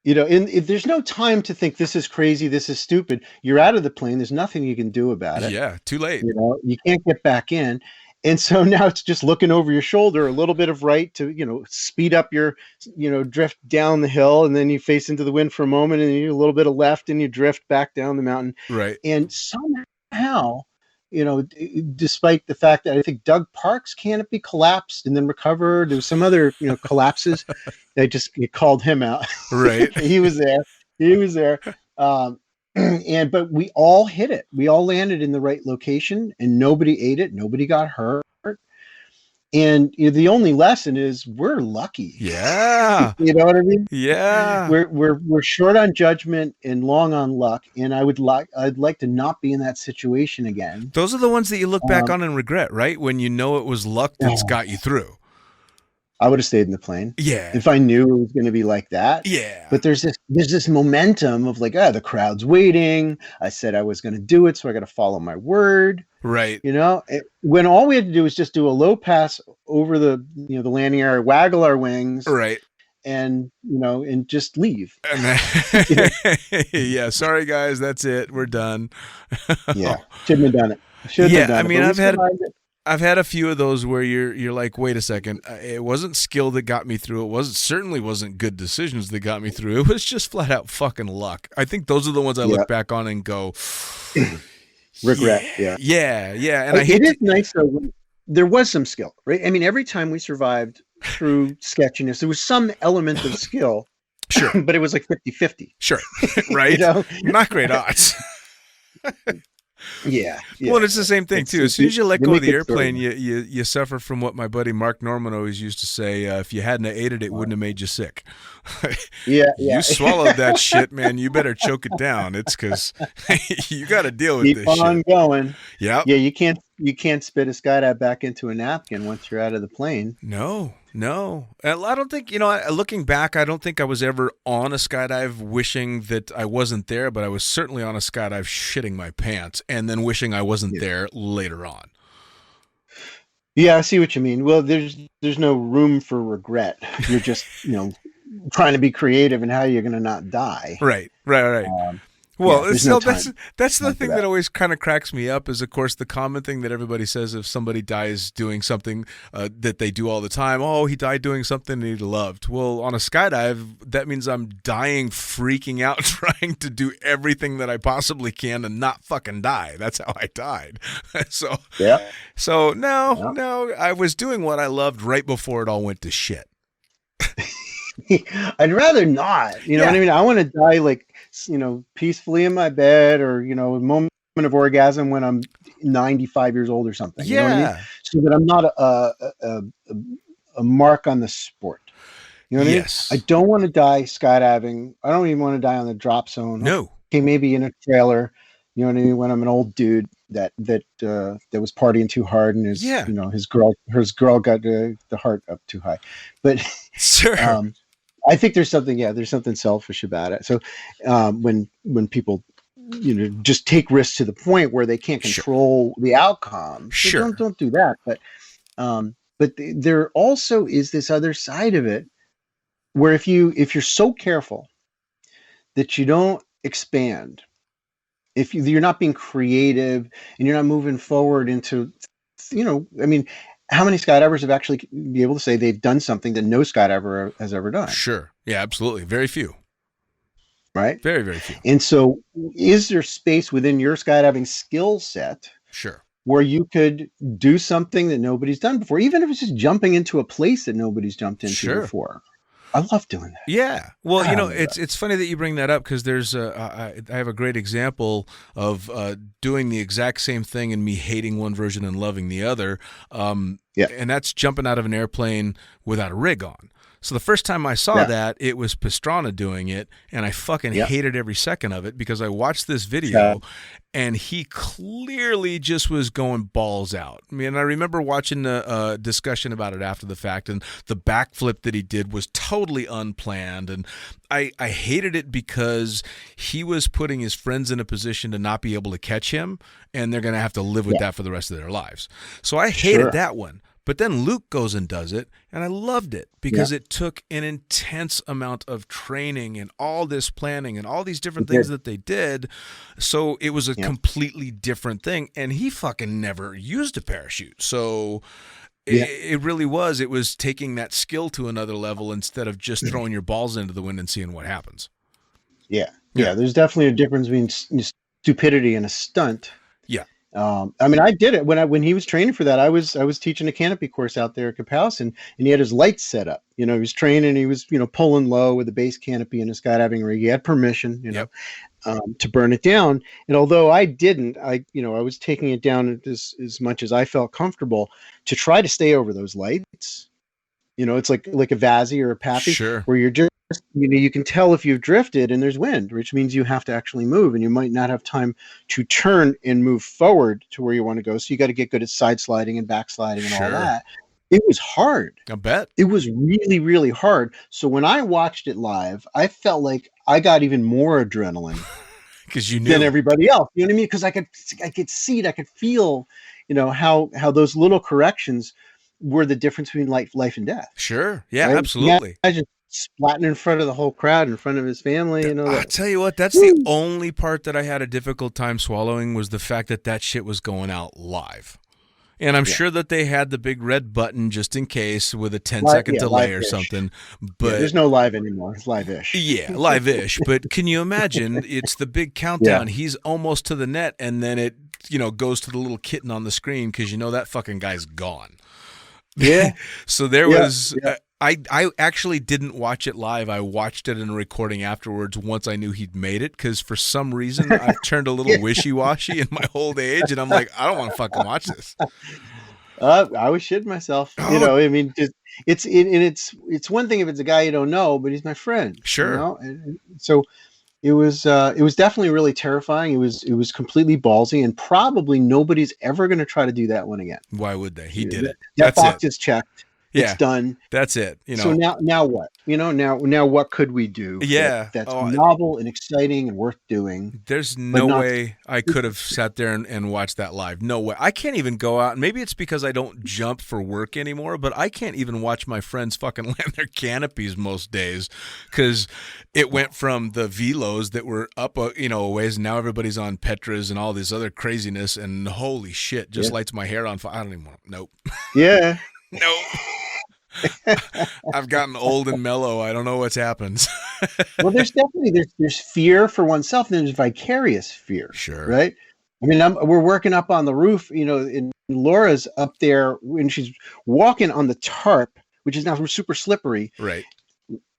S2: You know, there's no time to think this is crazy, this is stupid. You're out of the plane. There's nothing you can do about it.
S1: Yeah, too late.
S2: You know, you can't get back in. And so now it's just looking over your shoulder, a little bit of right to, you know, speed up your, you know, drift down the hill, and then you face into the wind for a moment, and you a little bit of left, and you drift back down the mountain.
S1: Right.
S2: And somehow, you know, despite the fact that I think Doug Parks' canopy collapsed and then recovered, there was some other, you know, collapses. They just called him out.
S1: Right.
S2: He was there. But we all hit it. We all landed in the right location, and nobody ate it. Nobody got hurt. And the only lesson is we're lucky.
S1: Yeah.
S2: You know what I mean?
S1: Yeah.
S2: We're short on judgment and long on luck. And I'd like to not be in that situation again.
S1: Those are the ones that you look back on and regret, right? When you know it was luck that's got you through.
S2: I would have stayed in the plane.
S1: Yeah.
S2: If I knew it was going to be like that.
S1: Yeah.
S2: But there's this momentum of like, the crowd's waiting. I said I was going to do it, so I got to follow my word.
S1: Right.
S2: You know, when all we had to do was just do a low pass over the, you know, the landing area, waggle our wings.
S1: Right.
S2: And, you know, and just leave.
S1: And then, yeah. Sorry, guys. That's it. We're done.
S2: Yeah. Shouldn't have done it. Shouldn't have
S1: Yeah, I
S2: done it,
S1: mean,
S2: but we survived it.
S1: I've had a few of those where you're like, wait a second, it wasn't skill that got me through. It certainly wasn't good decisions that got me through. It was just flat out fucking luck. I think those are the ones I
S2: Yeah.
S1: look back on and go,
S2: Regret. Yeah.
S1: yeah. And I
S2: It
S1: hate
S2: is nice though when there was some skill, right? I mean, every time we survived through sketchiness, there was some element of skill,
S1: Sure,
S2: but it was like 50-50.
S1: sure, right?
S2: You know?
S1: Not great odds.
S2: Yeah.
S1: Well, it's the same thing too. As soon as you let
S2: they
S1: go of
S2: make
S1: the
S2: it
S1: airplane,
S2: sort
S1: you suffer from what my buddy Mark Norman always used to say: if you hadn't ate it, it wouldn't have made you sick.
S2: Yeah.
S1: You swallowed that shit, man. You better choke it down. It's because you got to deal with
S2: Keep
S1: this
S2: on
S1: shit.
S2: going.
S1: Yeah.
S2: Yeah, you can't spit a skydive back into a napkin once you're out of the plane.
S1: No. I don't think, looking back, I don't think I was ever on a skydive wishing that I wasn't there, but I was certainly on a skydive shitting my pants and then wishing I wasn't there later on.
S2: Yeah, I see what you mean. Well, there's no room for regret. You're just, trying to be creative in how you're going to not die.
S1: Right. Well,
S2: there's
S1: so
S2: no time.
S1: that's the
S2: Time for
S1: thing
S2: that.
S1: that always kind of cracks me up is, of course, the common thing that everybody says if somebody dies doing something that they do all the time. Oh, he died doing something he loved. Well, on a skydive, that means I'm dying, freaking out, trying to do everything that I possibly can and not fucking die. That's how I died. So no, I was doing what I loved right before it all went to shit.
S2: I'd rather not. You know what I mean? I want to die peacefully in my bed, or a moment of orgasm when I'm 95 years old or something. You know what I mean? So that I'm not a mark on the sport. You know what I mean? I don't want to die skydiving. I don't even want to die on the drop zone.
S1: No.
S2: Okay, maybe in a trailer. You know what I mean? When I'm an old dude that was partying too hard and his girl got the heart up too high. But
S1: sure.
S2: I think there's something selfish about it. So when people just take risks to the point where they can't control the outcome, so don't do that. But there also is this other side of it where if you're so careful that you don't expand, if you're not being creative and you're not moving forward into, I mean, how many skydivers have actually be able to say they've done something that no skydiver has ever done?
S1: Sure. Yeah, absolutely. Very few.
S2: Right?
S1: Very, very few.
S2: And so is there space within your skydiving skill set where you could do something that nobody's done before, even if it's just jumping into a place that nobody's jumped into before? I love doing that.
S1: Yeah. Well, it's funny that you bring that up because there's I have a great example of doing the exact same thing and me hating one version and loving the other. And that's jumping out of an airplane without a rig on. So the first time I saw that, it was Pastrana doing it, and I fucking hated every second of it because I watched this video, and he clearly just was going balls out. I mean, I remember watching a discussion about it after the fact, and the backflip that he did was totally unplanned, and I hated it because he was putting his friends in a position to not be able to catch him, and they're going to have to live with that for the rest of their lives. So I hated that one. But then Luke goes and does it, and I loved it because it took an intense amount of training and all this planning and all these different things that they did. So it was a completely different thing, and he fucking never used a parachute. So it really was. It was taking that skill to another level instead of just throwing your balls into the wind and seeing what happens. Yeah.
S2: There's definitely a difference between stupidity and a stunt.
S1: Yeah.
S2: I mean, I did it when he was training for that. I was teaching a canopy course out there at Capaus, and he had his lights set up. He was training. He was pulling low with the base canopy and a skydiving rig. He had permission, to burn it down. And although I didn't, I was taking it down as much as I felt comfortable to try to stay over those lights. It's like a Vazzy or a Pappy, where you're just you can tell if you've drifted and there's wind, which means you have to actually move, and you might not have time to turn and move forward to where you want to go. So you got to get good at side sliding and backsliding and all that. It was hard.
S1: I bet.
S2: It was really, really hard. So when I watched it live, I felt like I got even more adrenaline
S1: because you knew
S2: than everybody else. You know what I mean? Because I could see it, I could feel, how those little corrections were the difference between life and death.
S1: Sure. Yeah,
S2: right?
S1: absolutely.
S2: splatting in front of the whole crowd, in front of his family.
S1: I tell you what, that's the
S2: Woo!
S1: only part that I had a difficult time swallowing was the fact that that shit was going out live. And I'm
S2: Yeah,
S1: sure that they had the big red button just in case with a 10-second delay or
S2: live-ish.
S1: something.
S2: Yeah,
S1: But
S2: there's no live anymore. It's live-ish.
S1: yeah, live-ish. But can you imagine? It's the big
S2: Yeah,
S1: countdown. He's almost to the net, and then it, goes to the little kitten on the screen because that fucking guy's gone.
S2: yeah,
S1: So there
S2: yeah,
S1: was.
S2: yeah.
S1: I actually didn't watch it live. I watched it in a recording afterwards once I knew he'd made it because for some reason I've turned a little wishy-washy in my old age, and I'm like, I don't want to fucking watch this.
S2: I was shitting myself.
S1: Oh,
S2: I mean, just it's one thing if it's a guy you don't know, but he's my friend.
S1: sure.
S2: And so it was definitely really terrifying. It was completely ballsy, and probably nobody's ever going to try to do that one again.
S1: Why would they? He did
S2: That,
S1: it.
S2: that
S1: That's it.
S2: box is checked. It's
S1: Yeah,
S2: done.
S1: that's it.
S2: So now what? Now what could we do
S1: Yeah.
S2: that's
S1: Oh,
S2: novel and exciting and worth doing,
S1: there's
S2: but
S1: no
S2: not
S1: way I could have sat there and watched that live. No way. I can't even go out. And maybe it's because I don't jump for work anymore, but I can't even watch my friends fucking land their canopies most days because it went from the velos that were up, a ways, and now everybody's on Petras and all this other craziness. And holy shit, just
S2: yeah.
S1: lights my hair on fire. I don't even want. Nope.
S2: Yeah.
S1: Nope. I've gotten old and mellow. I don't know what's happened.
S2: Well, there's definitely there's fear for oneself, and there's vicarious fear,
S1: Sure.
S2: right? I mean, we're working up on the roof, and Laura's up there when she's walking on the tarp, which is now super slippery.
S1: Right.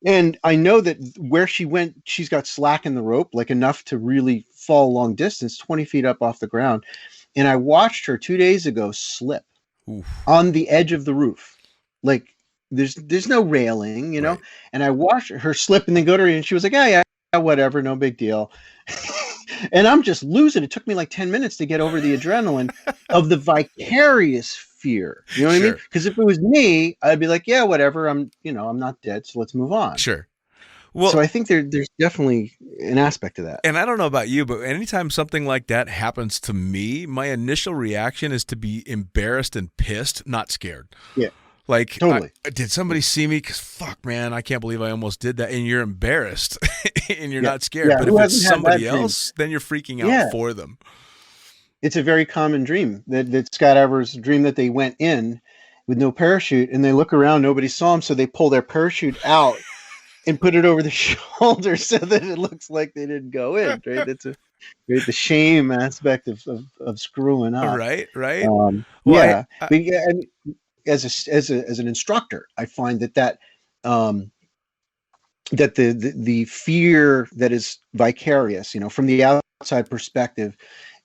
S2: And I know that where she went, she's got slack in the rope, like enough to really fall a long distance, 20 feet up off the ground. And I watched her 2 days ago slip
S1: Oof.
S2: on the edge of the roof, like. There's no railing,
S1: Right.
S2: and I watched her slip and then go to her, and she was like, yeah, whatever, no big deal. And I'm just losing. It took me like 10 minutes to get over the adrenaline of the vicarious fear. You know what I mean?
S1: Sure.
S2: Because if it was me, I'd be like, yeah, whatever. I'm not dead, so let's move on.
S1: Sure. Well,
S2: So I think there's definitely an aspect of that.
S1: and I don't know about you, but anytime something like that happens to me, my initial reaction is to be embarrassed and pissed, not scared.
S2: Yeah,
S1: Like,
S2: totally.
S1: did somebody see me? Because fuck, man, I can't believe I almost did that. And you're embarrassed and you're
S2: Yeah,
S1: not scared.
S2: yeah.
S1: But
S2: Who
S1: if it's
S2: hasn't had
S1: somebody
S2: that dream?
S1: else, then you're freaking out
S2: Yeah,
S1: for them.
S2: it's a very common dream that skydivers dream that they went in with no parachute, and they look around, nobody saw them, so they pull their parachute out and put it over the shoulder so that it looks like they didn't go in. Right? That's the shame aspect of screwing up.
S1: Right, right. Well,
S2: Yeah, but yeah, and as an instructor, I find um, that the fear that is vicarious, from the outside perspective,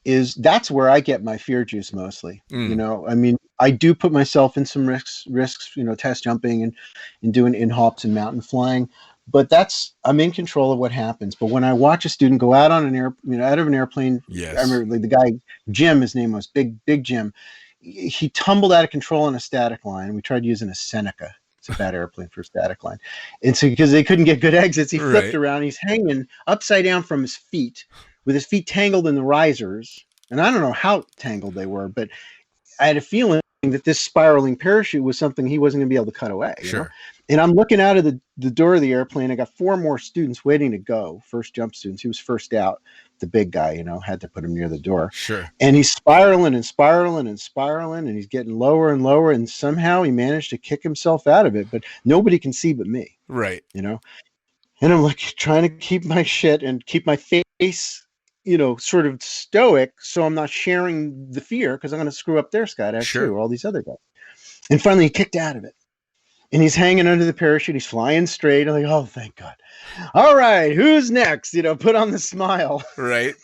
S2: that's where I get my fear juice mostly. I mean, I do put myself in some risks, test jumping and doing in hops and mountain flying, but I'm in control of what happens. But when I watch a student go out on out of an airplane,
S1: yes.
S2: I remember the guy, Jim, his name was Big Jim. He tumbled out of control on a static line. We tried using a Seneca. It's a bad airplane for a static line. And so because they couldn't get good exits, he flipped
S1: Right.
S2: around. He's hanging upside down from his feet with his feet tangled in the risers. And I don't know how tangled they were, but I had a feeling that this spiraling parachute was something he wasn't going to be able to cut away.
S1: Sure.
S2: And I'm looking out of the door of the airplane. I got 4 more students waiting to go, first jump students. He was first out. The big guy, had to put him near the door.
S1: Sure.
S2: And he's spiraling and spiraling and spiraling, and he's getting lower and lower. And somehow he managed to kick himself out of it, but nobody can see but me.
S1: Right.
S2: And I'm like trying to keep my shit and keep my face, sort of stoic, so I'm not sharing the fear because I'm going to screw up their skydive
S1: Sure.
S2: too, all these other guys. And finally, he kicked out of it. And he's hanging under the parachute. He's flying straight. I'm like, oh, thank God. All right, who's next? Put on the smile.
S1: Right.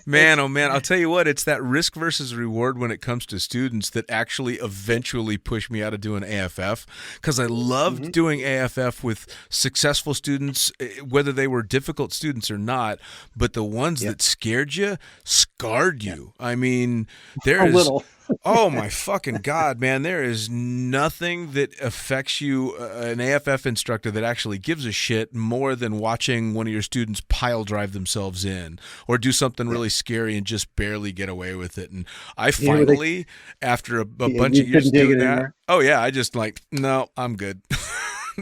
S1: Man, oh man, I'll tell you what, it's that risk versus reward when it comes to students that actually eventually push me out of doing AFF, because I loved doing AFF with successful students, whether they were difficult students or not, but the ones that scared you scarred you. I mean,
S2: A little.
S1: Oh my fucking God, man. There is nothing that affects you, an AFF instructor, that actually gives a shit more than watching one of your students pile drive themselves in or do something really scary and just barely get away with it. And I finally, after a bunch of years doing that, I just no, I'm good.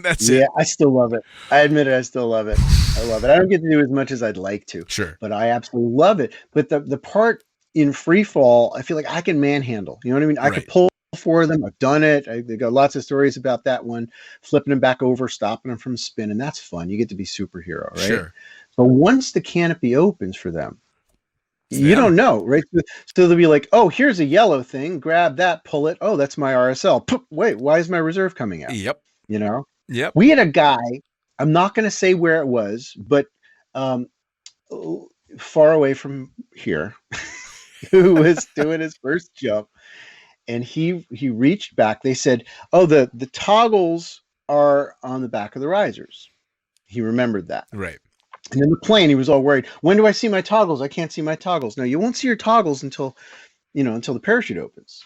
S1: That's
S2: Yeah,
S1: it.
S2: I still love it. I admit it, I still love it. I love it. I don't get to do as much as I'd like to,
S1: Sure.
S2: but I absolutely love it. But the part in free fall, I feel like I can manhandle. You know what I mean? I could
S1: Right.
S2: pull for them. I've done it. I got lots of stories about that one, flipping them back over, stopping them from spinning. That's fun. You get to be superhero, right?
S1: Sure.
S2: But once the canopy opens for them,
S1: It's
S2: you
S1: them.
S2: don't know, right? So they'll be like, "Oh, here's a yellow thing. Grab that, pull it. Oh, that's my RSL. Poop, wait, why is my reserve coming out?"
S1: Yep.
S2: You know,
S1: Yep.
S2: we had a guy. I'm not going to say where it was, but um, far away from here, who was doing his first jump, and he reached back. They said, "Oh, the toggles are on the back of the risers." He remembered that.
S1: Right.
S2: And in the plane, he was all worried. When do I see my toggles? I can't see my toggles. No, you won't see your toggles until the parachute opens.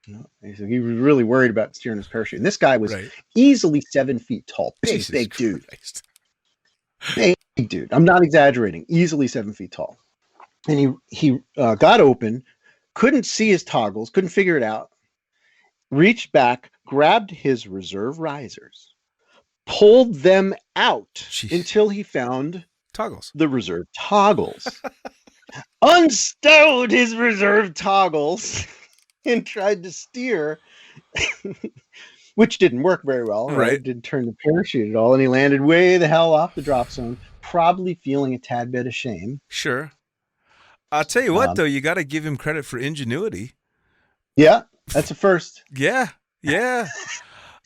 S2: He was really worried about steering his parachute. And this guy was
S1: Right.
S2: easily 7 feet tall.
S1: Jesus
S2: Big dude.
S1: Christ.
S2: Big dude. I'm not exaggerating. Easily 7 feet tall. And he got open, couldn't see his toggles, couldn't figure it out, reached back, grabbed his reserve risers, pulled them out
S1: Jeez.
S2: until he found
S1: Toggles.
S2: the reserve toggles, unstowed his reserve toggles, and tried to steer, which didn't work very well. Right? Didn't turn the parachute at all, and he landed way the hell off the drop zone, probably feeling a tad bit of shame.
S1: Sure. I'll tell you what, though, you got to give him credit for ingenuity.
S2: Yeah, that's a first.
S1: Yeah.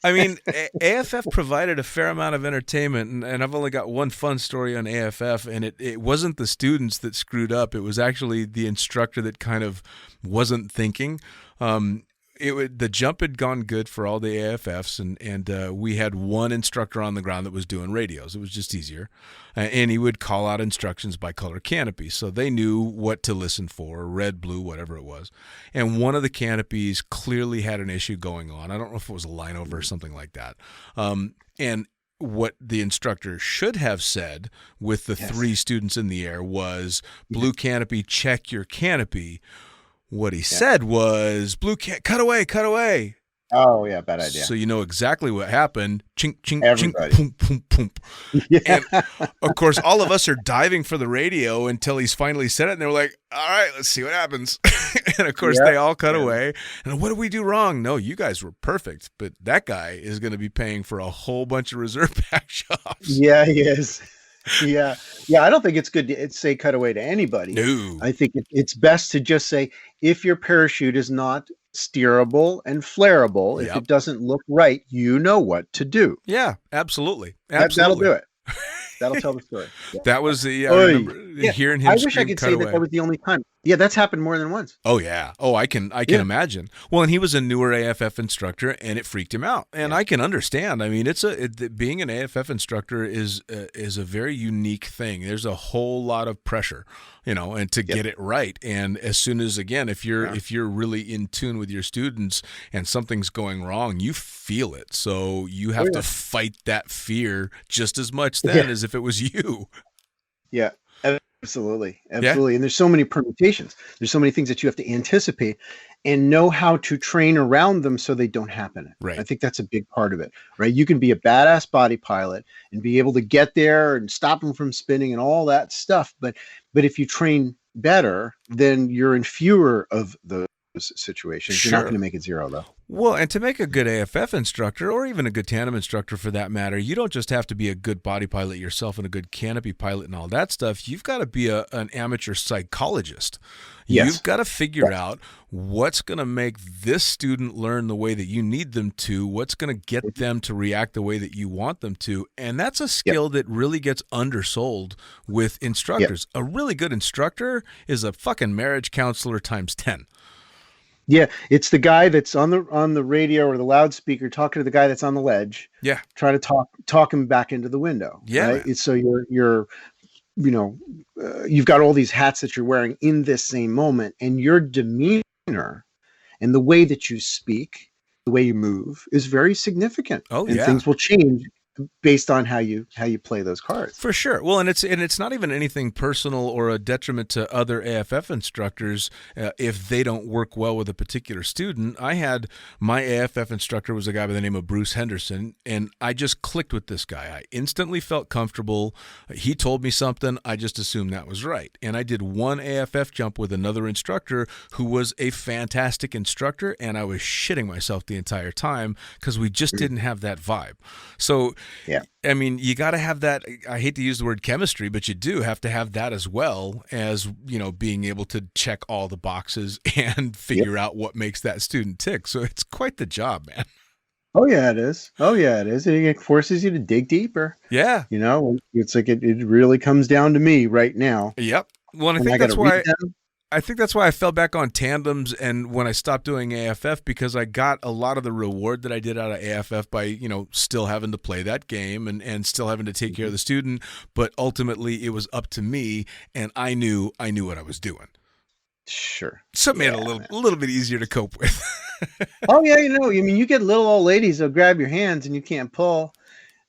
S1: I mean, AFF provided a fair amount of entertainment, and I've only got one fun story on AFF, and it wasn't the students that screwed up. It was actually the instructor that kind of wasn't thinking. The jump had gone good for all the AFFs, and we had one instructor on the ground that was doing radios. It was just easier. And he would call out instructions by color canopy, so they knew what to listen for, red, blue, whatever it was. And one of the canopies clearly had an issue going on. I don't know if it was a line over or something like that. And what the instructor should have said with the three students in the air was, blue canopy, check your canopy. What he said was, cut away.
S2: Oh, yeah, bad idea.
S1: So you know exactly what happened. Chink, chink,
S2: Everybody.
S1: chink, poom, poom, poom. Yeah. And, of course, all of us are diving for the radio until he's finally said it, and they're like, all right, let's see what happens. And, of course, they all cut away. And what did we do wrong? No, you guys were perfect, but that guy is going to be paying for a whole bunch of reserve pack shops.
S2: Yeah, he is. Yeah. I don't think it's good to say cut away to anybody.
S1: No.
S2: I think it's best to just say, if your parachute is not steerable and flareable, if it doesn't look right, you know what to do.
S1: Yeah, absolutely.
S2: That'll do it. That'll tell the story. Yeah.
S1: That was I remember hearing him.
S2: I wish I could say that was the only time. Yeah, that's happened more than once.
S1: Oh yeah. Oh, I can imagine. Well, and he was a newer AFF instructor, and it freaked him out. And I can understand. I mean, being an AFF instructor is a very unique thing. There's a whole lot of pressure, and to get it right. And as soon as, again, if you're really in tune with your students and something's going wrong, you feel it. So you have to fight that fear just as much then as if it was you.
S2: Yeah. Absolutely. And there's so many permutations. There's so many things that you have to anticipate and know how to train around them so they don't happen.
S1: Right.
S2: I think that's a big part of it, right? You can be a badass body pilot and be able to get there and stop them from spinning and all that stuff. But if you train better, then you're in fewer of those situations.
S1: Sure.
S2: You're not going to make it zero, though.
S1: Well, and to make a good AFF instructor, or even a good tandem instructor for that matter, you don't just have to be a good body pilot yourself and a good canopy pilot and all that stuff. You've got to be an amateur psychologist.
S2: Yes.
S1: You've got to figure out what's going to make this student learn the way that you need them to, what's going to get them to react the way that you want them to. And that's a skill that really gets undersold with instructors. A really good instructor is a fucking marriage counselor times 10.
S2: Yeah, it's the guy that's on the radio or the loudspeaker talking to the guy that's on the ledge.
S1: Yeah,
S2: trying to talk him back into the window.
S1: Yeah,
S2: right? So you're you've got all these hats that you're wearing in this same moment, and your demeanor and the way that you speak, the way you move, is very significant.
S1: Oh,
S2: and things will change based on how you play those cards.
S1: For sure. Well, and it's not even anything personal or a detriment to other AFF instructors if they don't work well with a particular student. I had my AFF instructor was a guy by the name of Bruce Henderson, and I just clicked with this guy. I instantly felt comfortable. He told me something. I just assumed that was right. And I did one AFF jump with another instructor who was a fantastic instructor, and I was shitting myself the entire time because we just didn't have that vibe. So,
S2: yeah.
S1: I mean, you got to have that. I hate to use the word chemistry, but you do have to have that as well as, being able to check all the boxes and figure out what makes that student tick. So it's quite the job, man.
S2: Oh yeah, it is. And it forces you to dig deeper.
S1: Yeah.
S2: It's like it really comes down to me right now.
S1: Yep. Well, and I think that's why I fell back on tandems and when I stopped doing AFF, because I got a lot of the reward that I did out of AFF by, still having to play that game and still having to take care of the student. But ultimately it was up to me, and I knew what I was doing.
S2: Sure.
S1: So it made it a little bit easier to cope with.
S2: Oh yeah, you get little old ladies that'll grab your hands and you can't pull.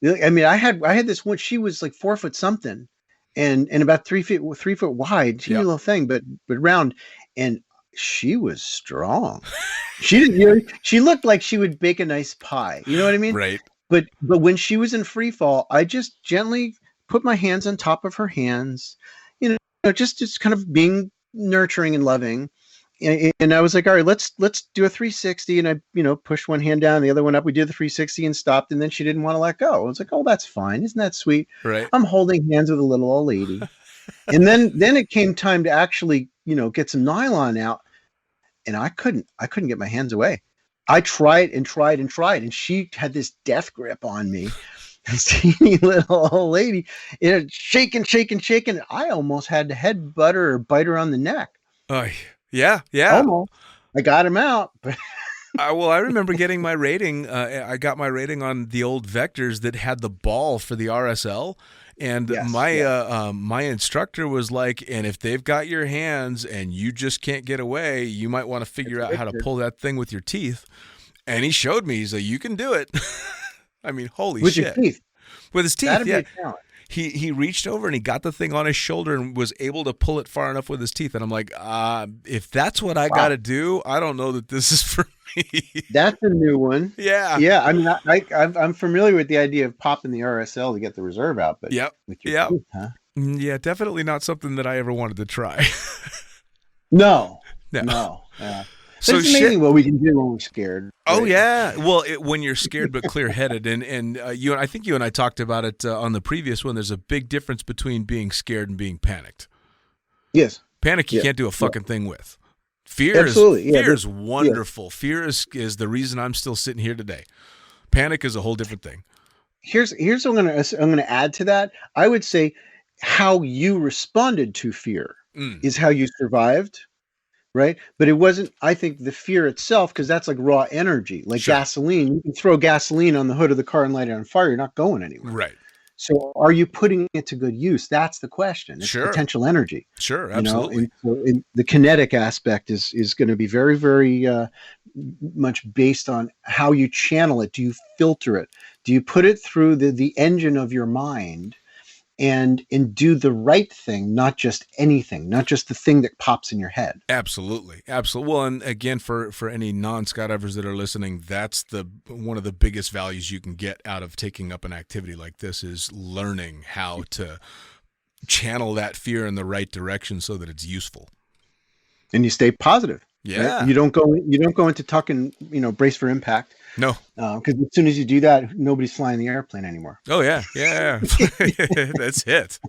S2: I mean, I had this one. She was like 4 foot something, and about 3 foot wide. She was a little thing, but round, and she was strong. She didn't. She looked like she would bake a nice pie. You know what I mean?
S1: Right.
S2: But when she was in free fall, I just gently put my hands on top of her hands. Just kind of being nurturing and loving. And I was like, all right, let's do a 360. And I, pushed one hand down, the other one up. We did the 360 and stopped. And then she didn't want to let go. I was like, oh, that's fine. Isn't that sweet?
S1: Right.
S2: I'm holding hands with a little old lady. And then it came time to actually, get some nylon out. And I couldn't get my hands away. I tried and tried and tried. And she had this death grip on me. This teeny little old lady, shaking. I almost had to headbutt her or bite her on the neck.
S1: Yeah.
S2: Almost. I got him out. But
S1: I remember getting my rating. I got my rating on the old Vectors that had the ball for the RSL. And my instructor was like, and if they've got your hands and you just can't get away, you might want to figure out how to pull that thing with your teeth. And he showed me. He's like, you can do it. I mean, holy shit.
S2: With your teeth.
S1: With his teeth,
S2: That'd
S1: yeah.
S2: be a talent.
S1: He reached over and he got the thing on his shoulder and was able to pull it far enough with his teeth. And I'm like, if that's what I got to do, I don't know that this is for me.
S2: That's a new one.
S1: Yeah.
S2: Yeah. I mean, I'm familiar with the idea of popping the RSL to get the reserve out, but with your teeth, huh?
S1: Yeah, definitely not something that I ever wanted to try.
S2: No. Yeah. So it's amazing what we can do when we're scared. Right?
S1: Oh yeah, well, when you're scared but clear-headed, and I think you and I talked about it on the previous one. There's a big difference between being scared and being panicked.
S2: Yes,
S1: panic you can't do a fucking thing with. Fear is wonderful. Yeah. Fear is the reason I'm still sitting here today. Panic is a whole different thing.
S2: Here's what I'm gonna add to that. I would say how you responded to fear is how you survived. Right. But it wasn't, I think, the fear itself, because that's like raw energy, like gasoline. You can throw gasoline on the hood of the car and light it on fire. You're not going anywhere.
S1: Right.
S2: So are you putting it to good use? That's the question. It's potential energy.
S1: Sure. Absolutely.
S2: And the kinetic aspect is going to be very, very much based on how you channel it. Do you filter it? Do you put it through the engine of your mind? And do the right thing, not just anything, not just the thing that pops in your head.
S1: Absolutely. Well, and again, for any non-skydivers that are listening, that's one of the biggest values you can get out of taking up an activity like this is learning how to channel that fear in the right direction so that it's useful.
S2: And you stay positive.
S1: Yeah.
S2: Right? You don't go into tuck and brace for impact.
S1: No,
S2: because as soon as you do that, nobody's flying the airplane anymore.
S1: Oh yeah. That's it.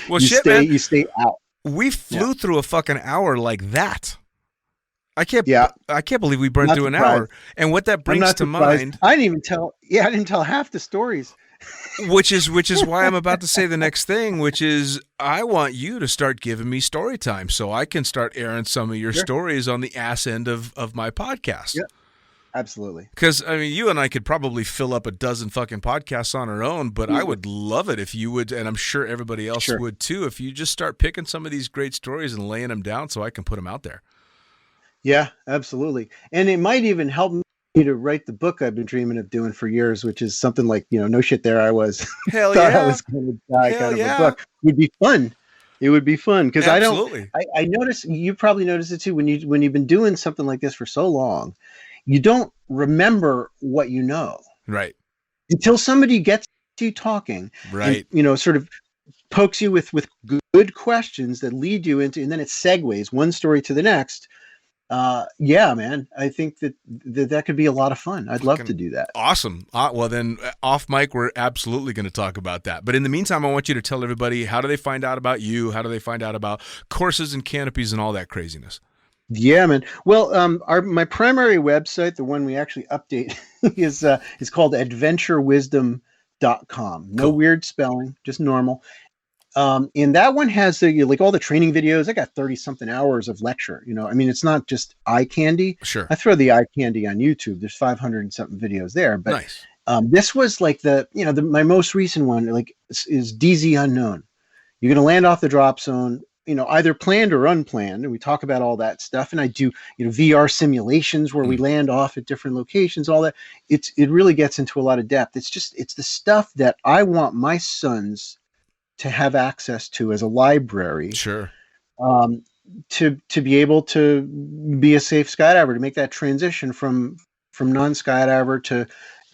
S1: Well,
S2: You stay out.
S1: We flew through a fucking hour like that. I can't believe we burned through an hour. And what that brings to mind,
S2: I didn't tell half the stories.
S1: which is why I'm about to say the next thing, which is I want you to start giving me story time so I can start airing some of your stories on the ass end of my podcast.
S2: Yeah. Absolutely.
S1: Because, I mean, you and I could probably fill up a dozen fucking podcasts on our own, but I would love it if you would, and I'm sure everybody else would too, if you just start picking some of these great stories and laying them down so I can put them out there.
S2: Yeah, absolutely. And it might even help to write the book I've been dreaming of doing for years, which is something like, no shit, there I was.
S1: Hell
S2: Thought I
S1: yeah.
S2: was going to die
S1: Hell
S2: kind of a
S1: yeah.
S2: book. Would be fun. It would be fun because
S1: Absolutely.
S2: I notice, you probably notice it too, when you've been doing something like this for so long, you don't remember what you know.
S1: Right.
S2: Until somebody gets you talking.
S1: Right.
S2: And, sort of pokes you with good questions that lead you into, and then it segues one story to the next. Yeah, man, I think that could be a lot of fun. I'd love to do that.
S1: Awesome. Well, then off mic, we're absolutely going to talk about that. But in the meantime, I want you to tell everybody, how do they find out about you? How do they find out about courses and canopies and all that craziness?
S2: Yeah, man. Well, my primary website, the one we actually update, is called adventurewisdom.com. No
S1: Cool.
S2: weird spelling, just normal. And that one has like all the training videos. I got 30 something hours of lecture. I mean, it's not just eye candy.
S1: Sure.
S2: I throw the eye candy on YouTube. There's 500 and something videos there. But
S1: Nice.
S2: This was like my most recent one, like is DZ Unknown. You're going to land off the drop zone, either planned or unplanned. And we talk about all that stuff. And I do, VR simulations where we land off at different locations, all that. It really gets into a lot of depth. It's the stuff that I want my sons to have access to as a library.
S1: Sure.
S2: To be able to be a safe skydiver, to make that transition from non-skydiver to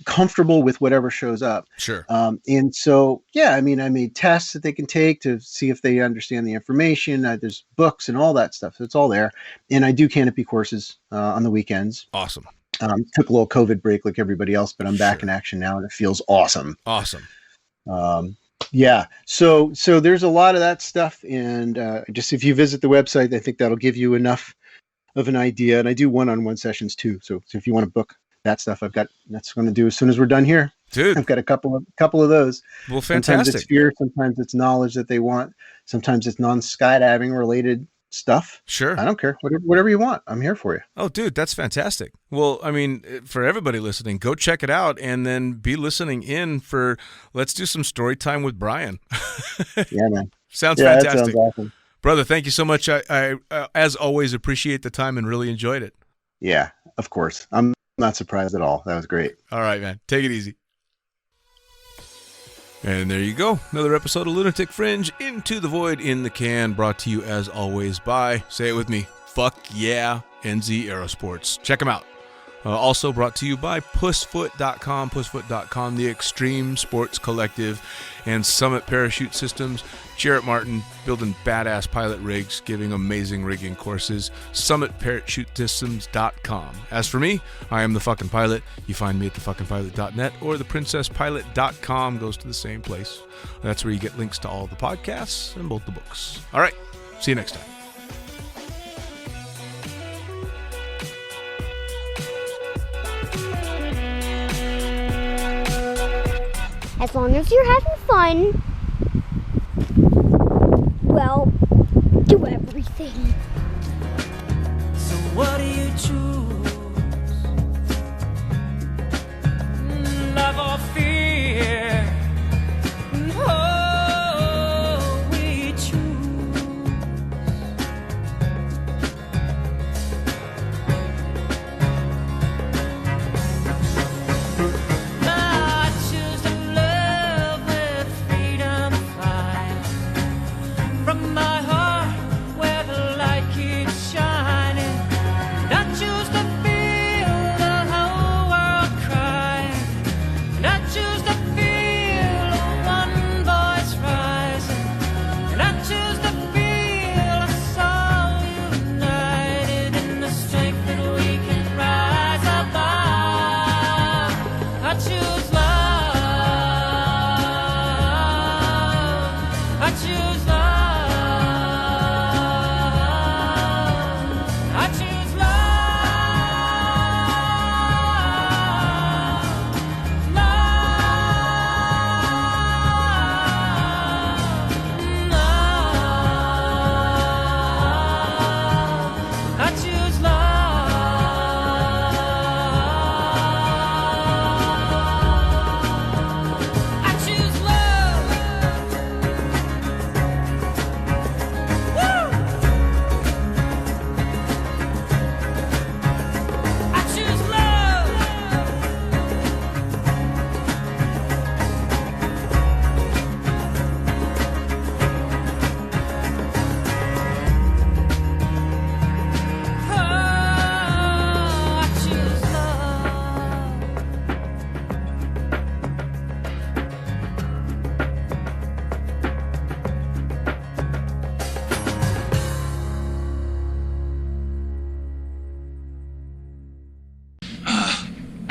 S2: comfortable with whatever shows up.
S1: Sure.
S2: And so, yeah, I mean, I made tests that they can take to see if they understand the information. There's books and all that stuff. So it's all there. And I do canopy courses on the weekends.
S1: Awesome.
S2: Took a little COVID break like everybody else, but I'm back in action now and it feels awesome.
S1: Awesome.
S2: Yeah. So there's a lot of that stuff. And just if you visit the website, I think that'll give you enough of an idea. And I do one-on-one sessions too. So if you want to book that stuff, that's going to do as soon as we're done here.
S1: Dude,
S2: I've got a couple of those.
S1: Well,
S2: Sometimes
S1: fantastic.
S2: it's fear. Sometimes it's knowledge that they want. Sometimes it's non-skydiving related stuff.
S1: Sure.
S2: I don't care. Whatever you want. I'm here for you.
S1: Oh, dude, that's fantastic. Well, I mean, for everybody listening, go check it out and then be listening in for, let's do some story time with Brian.
S2: Yeah, man.
S1: Sounds
S2: Yeah,
S1: fantastic.
S2: that sounds awesome.
S1: Brother, thank you so much. I as always, appreciate the time and really enjoyed it.
S2: Yeah, of course. I'm not surprised at all. That was great.
S1: All right, man. Take it easy. And there you go. Another episode of Lunatic Fringe Into the Void in the Can, brought to you as always by, say it with me, fuck yeah, NZ Aerosports. Check them out. Also brought to you by Pussfoot.com, Pussfoot.com, the Extreme Sports Collective, and Summit Parachute Systems. Jarrett Martin building badass pilot rigs, giving amazing rigging courses. SummitParachuteSystems.com. As for me, I am the fucking pilot. You find me at thefuckingpilot.net or theprincesspilot.com, goes to the same place. That's where you get links to all the podcasts and both the books. All right, see you next time.
S3: As long as you're having fun, well, do everything.
S4: So what do you choose? Love or fear? Oh, we choose. I choose to love with freedom fire from my heart where the light keeps shining. I choose to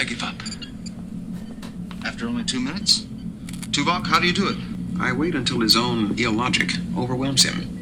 S5: I give up. After only 2 minutes? Tuvok, how do you do it?
S6: I wait until his own illogic overwhelms him.